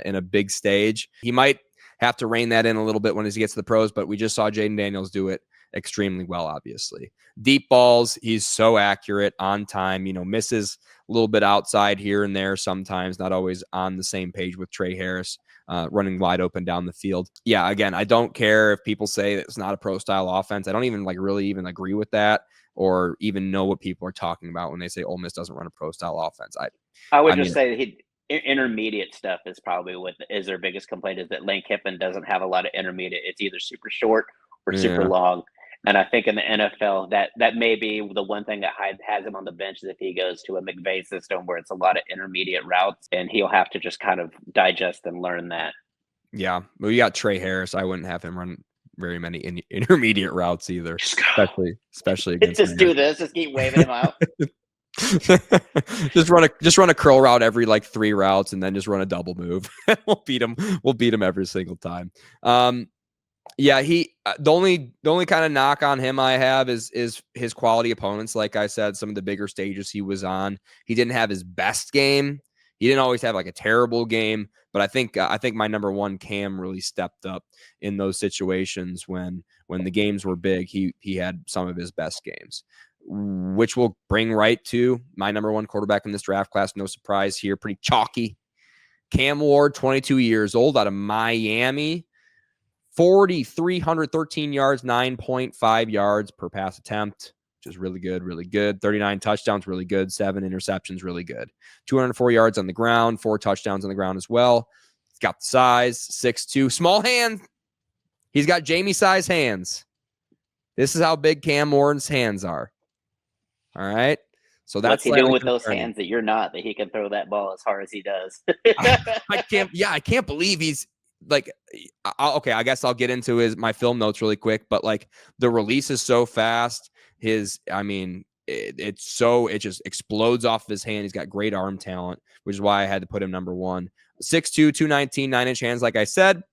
in a big stage. He might have to rein that in a little bit when he gets to the pros, but we just saw Jaden Daniels do it extremely well, obviously. Deep balls, he's so accurate, on time, misses a little bit outside here and there sometimes, not always on the same page with Trey Harris, running wide open down the field. Yeah, again, I don't care if people say it's not a pro-style offense. I don't even really even agree with that or even know what people are talking about when they say Ole Miss doesn't run a pro-style offense. I would just say intermediate stuff is probably what is their biggest complaint, is that Lane Kiffin doesn't have a lot of intermediate. It's either super short or super long. And I think in the NFL, that may be the one thing that has him on the bench, is if he goes to a McVay system where it's a lot of intermediate routes, and he'll have to just kind of digest and learn that. Yeah. Well, you got Trey Harris. I wouldn't have him run very many intermediate routes either, especially against just do this. Just keep waving him out. just run a curl route every like 3 routes, and then just run a double move. We'll beat him every single time. Yeah, the only kind of knock on him I have is his quality opponents. Like I said, some of the bigger stages he was on, he didn't have his best game. He didn't always have like a terrible game, but I think my number one, Cam, really stepped up in those situations when the games were big. He had some of his best games, which will bring right to my number one quarterback in this draft class. No surprise here, pretty chalky. Cam Ward, 22 years old, out of Miami. 4,313 yards, 9.5 yards per pass attempt, which is really good, really good. 39 touchdowns, really good. 7 interceptions, really good. 204 yards on the ground, 4 touchdowns on the ground as well. He's got the size, 6'2", small hand. He's got Jamie size hands. This is how big Cam Ward's hands are. All right. So that's what's he doing with those hands that you're not, that he can throw that ball as hard as he does. I can't believe he's like, okay, I guess I'll get into my film notes really quick, but like the release is so fast. It just explodes off of his hand. He's got great arm talent, which is why I had to put him number one. 6'2", 219, 9-inch hands, like I said.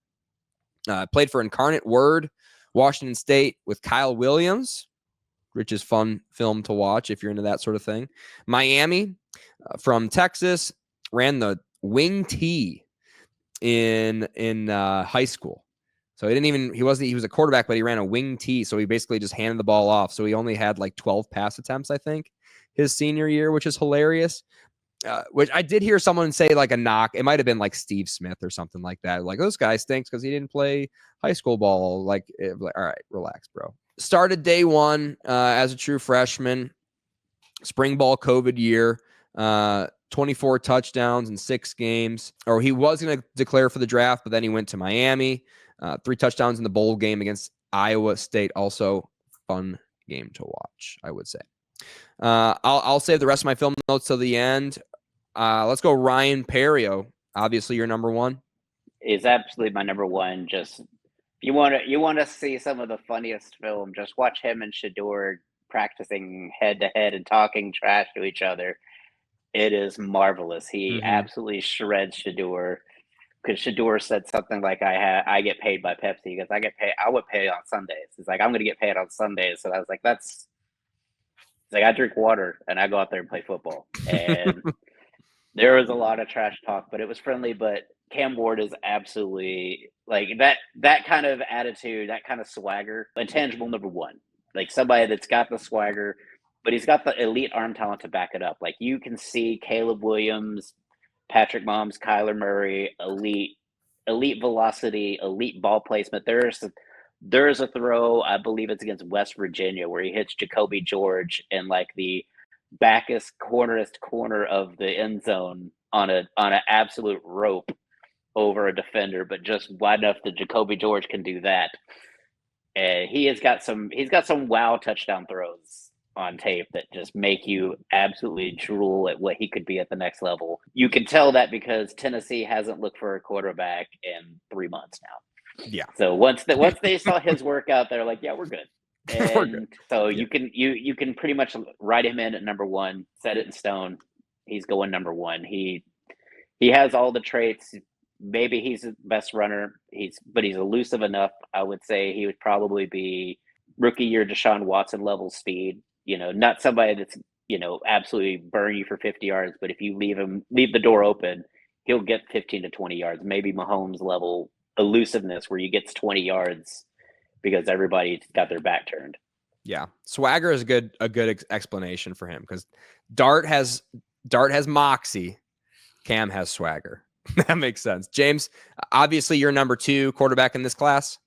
Played for Incarnate Word, Washington State with Kyle Williams, which is fun film to watch if you're into that sort of thing. Miami, from Texas, ran the wing T in high school. So he was a quarterback, but he ran a wing T. So he basically just handed the ball off. So he only had like 12 pass attempts, I think, his senior year, which is hilarious. Which I did hear someone say like a knock. It might have been like Steve Smith or something like that. Like, this guy stinks because he didn't play high school ball. Like, all right, relax, bro. Started day one as a true freshman. Spring ball COVID year. 24 touchdowns in 6 games. Or he was going to declare for the draft, but then he went to Miami. 3 touchdowns in the bowl game against Iowa State. Also fun game to watch, I would say. I'll save the rest of my film notes till the end. Let's go Ryan Perrio. Obviously, your number one. Is absolutely my number one. Just you want to see some of the funniest film. Just watch him and Shador practicing head to head and talking trash to each other. It is marvelous. He absolutely shreds Shador, because Shador said something like, I get paid by Pepsi. He goes, I would pay on Sundays. He's like, I'm going to get paid on Sundays. So I was like, it's like, I drink water and I go out there and play football. And there was a lot of trash talk, but it was friendly. But Cam Ward is absolutely like that kind of attitude, that kind of swagger, intangible number one. Like somebody that's got the swagger, but he's got the elite arm talent to back it up. Like you can see Caleb Williams, Patrick Mahomes, Kyler Murray, elite velocity, elite ball placement. There's a throw, I believe it's against West Virginia, where he hits Jacoby George in like the backest corner of the end zone on an absolute rope over a defender, but just wide enough that Jacoby George can do that. And he's got some wow touchdown throws on tape that just make you absolutely drool at what he could be at the next level. You can tell that because Tennessee hasn't looked for a quarterback in 3 months now. Yeah. So once they saw his work out, they're like, yeah, we're good. And We're good. so you can pretty much write him in at number one, set it in stone. He's going number one. He has all the traits. Maybe he's the best runner. But he's elusive enough. I would say he would probably be rookie year Deshaun Watson level speed. Not somebody that's, absolutely burn you for 50 yards, but if you leave the door open, he'll get 15 to 20 yards, maybe Mahomes level elusiveness where he gets 20 yards because everybody got their back turned. Yeah, swagger is a good explanation for him because Dart has moxie, Cam has swagger. That makes sense. James, obviously you're number 2 quarterback in this class.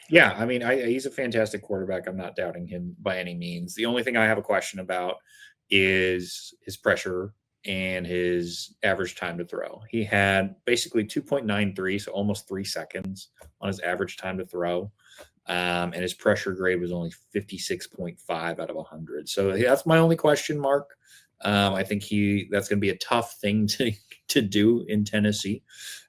Yeah, I mean, he's a fantastic quarterback. I'm not doubting him by any means. The only thing I have a question about is his pressure and his average time to throw. He had basically 2.93, so almost 3 seconds on his average time to throw. And his pressure grade was only 56.5 out of 100. So that's my only question mark. I think that's going to be a tough thing to do in Tennessee.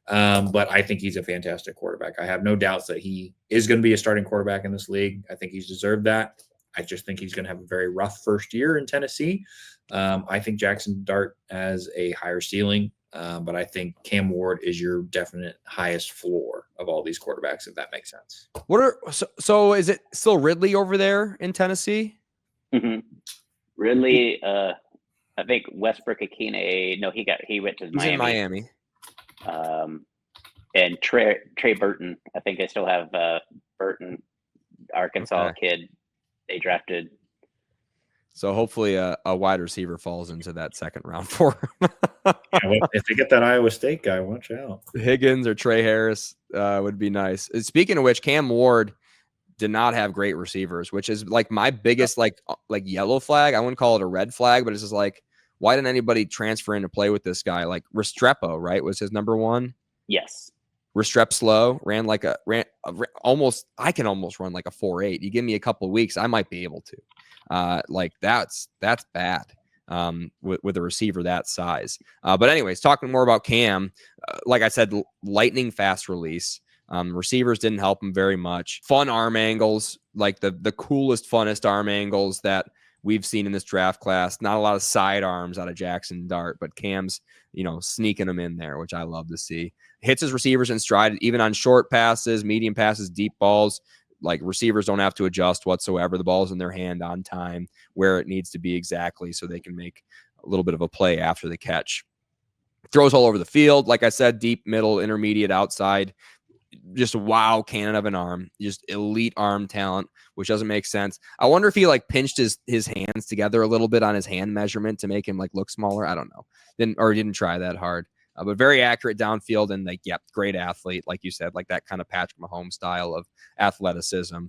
But I think he's a fantastic quarterback. I have no doubts that he is going to be a starting quarterback in this league. I think he's deserved that. I just think he's going to have a very rough first year in Tennessee. I think Jackson Dart has a higher ceiling, but I think Cam Ward is your definite highest floor of all these quarterbacks, if that makes sense. So is it still Ridley over there in Tennessee? Mm-hmm. Ridley, I think Westbrook Akine. No, he went to He's Miami. in Miami. And Trey Burton. I think they still have Burton, Arkansas kid they drafted. So hopefully a wide receiver falls into that second round for him. If they get that Iowa State guy, watch out. Higgins or Trey Harris would be nice. Speaking of which, Cam Ward did not have great receivers, which is like my biggest like yellow flag. I wouldn't call it a red flag, but it's just like, why didn't anybody transfer in to play with this guy? Like Restrepo, right, was his number 1. Yes. Restrepo ran almost. I can almost run like a 4.8. You give me a couple of weeks, I might be able to. Like that's bad with a receiver that size. But anyways, talking more about Cam, like I said, lightning fast release. Receivers didn't help him very much. Fun arm angles, like the coolest, funnest arm angles that we've seen in this draft class. Not a lot of side arms out of Jackson Dart, but Cam's, sneaking them in there, which I love to see. Hits his receivers in stride, even on short passes, medium passes, deep balls. Like receivers don't have to adjust whatsoever. The ball's in their hand on time where it needs to be exactly so they can make a little bit of a play after the catch. Throws all over the field. Like I said, deep, middle, intermediate, outside. Just wow cannon of an arm, just elite arm talent, which doesn't make sense. I wonder if he like pinched his hands together a little bit on his hand measurement to make him like look smaller. I don't know. Didn't try that hard. But very accurate downfield and like, great athlete. Like you said, like that kind of Patrick Mahomes style of athleticism,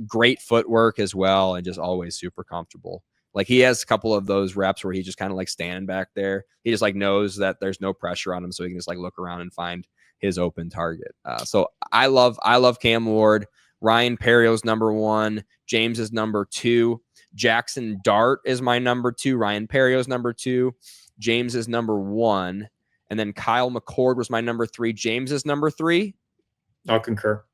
great footwork as well. And just always super comfortable. Like he has a couple of those reps where he just kind of like standing back there. He just like knows that there's no pressure on him. So he can just like look around and find his open target. So I love Cam Ward. Ryan Perrio's number 1. James is number 2. Jackson Dart is my number 2. Ryan Perrio's number 2. James is number 1. And then Kyle McCord was my number 3. James is number 3. I'll concur.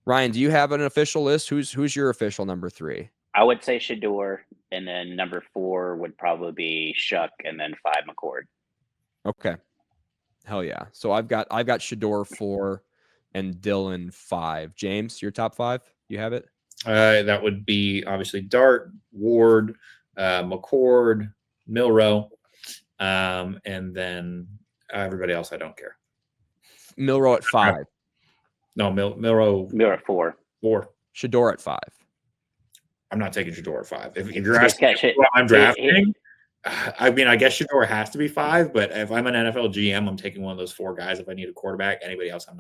Ryan, do you have an official list? Who's your official number 3? I would say Shador, and then number 4 would probably be Shuck, and then 5 McCord. Okay. Hell yeah. So I've got Shador 4 and Dylan 5. James, your top 5? You have it? That would be obviously Dart, Ward, McCord, Milrow, and then everybody else I don't care. Milrow at 5. No, Milrow at 4. 4. Shador at 5. I'm not taking Shador at 5. If you're asking what I'm drafting, I mean, I guess Shador has to be 5, but if I'm an NFL GM, I'm taking one of those 4 guys. If I need a quarterback, anybody else, I'm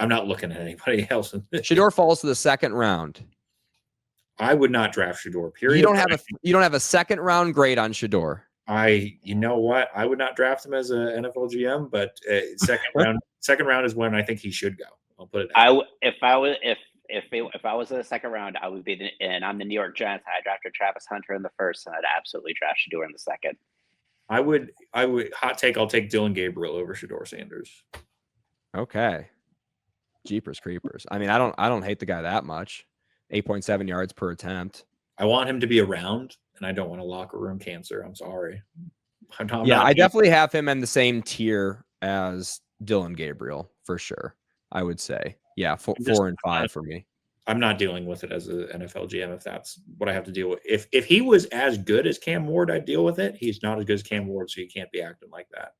not looking at anybody else. Shador falls to the second round. I would not draft Shador. Period. You don't have a second round grade on Shador. You know what? I would not draft him as an NFL GM, but second round is when I think he should go. I'll put it. If I was in the second round, I would be. And I'm the New York Giants. I drafted Travis Hunter in the first, and I'd absolutely draft Shador in the second. I would. Hot take. I'll take Dylan Gabriel over Shador Sanders. Okay. Jeepers creepers. I mean, I don't hate the guy that much. 8.7 yards per attempt. I want him to be around, and I don't want a locker room cancer. I'm sorry. I definitely have him in the same tier as Dylan Gabriel for sure. I would say, 4 and 5 for me. I'm not dealing with it as an NFL GM if that's what I have to deal with. If he was as good as Cam Ward, I'd deal with it. He's not as good as Cam Ward, so you can't be acting like that.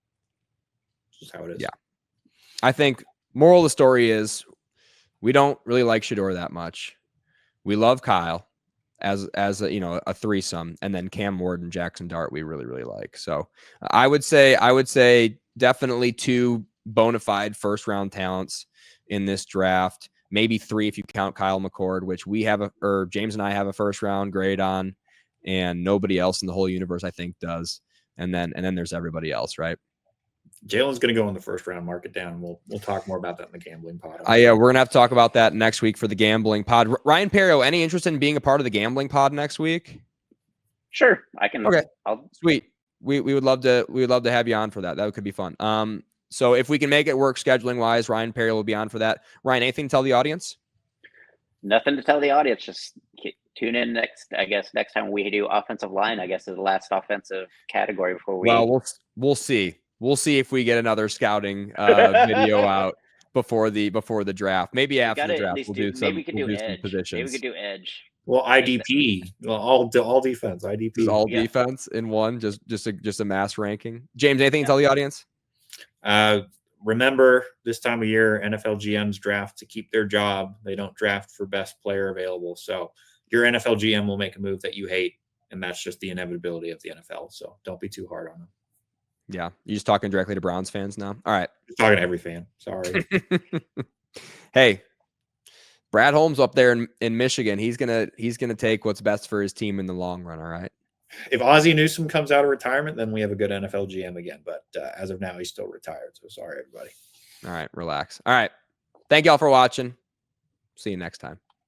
It's just how it is. Yeah. I think moral of the story is We don't really like Shador that much. We love Kyle as a, a threesome, and then Cam Ward and Jackson Dart we really, really like. So I would say definitely 2 bona fide first round talents in this draft. Maybe 3 if you count Kyle McCord, which we have or James and I have a first round grade on, and nobody else in the whole universe I think does. And then there's everybody else, right? Jalen's going to go in the first round. Mark it down. We'll talk more about that in the gambling pod. Yeah, we're gonna have to talk about that next week for the gambling pod. Ryan Perrio, any interest in being a part of the gambling pod next week? Sure, I can. Okay, sweet. We would love to have you on for that. That could be fun. So if we can make it work scheduling wise, Ryan Perrio will be on for that. Ryan, anything to tell the audience? Nothing to tell the audience. Just tune in next time we do offensive line. I guess is the last offensive category before we. Well, we'll see. We'll see if we get another scouting video out before the draft. Maybe after the draft we'll do some positions. Maybe we could do edge. Well, IDP. Well, all defense. IDP. Just all defense in one. Just a mass ranking. James, anything to tell the audience? Remember, this time of year, NFL GMs draft to keep their job. They don't draft for best player available. So your NFL GM will make a move that you hate, and that's just the inevitability of the NFL. So don't be too hard on them. Yeah, you just talking directly to Browns fans now. All right, just talking to every fan. Sorry. Hey, Brad Holmes up there in Michigan. He's gonna take what's best for his team in the long run. All right. If Ozzie Newsome comes out of retirement, then we have a good NFL GM again. But as of now, he's still retired. So sorry, everybody. All right, relax. All right. Thank y'all for watching. See you next time.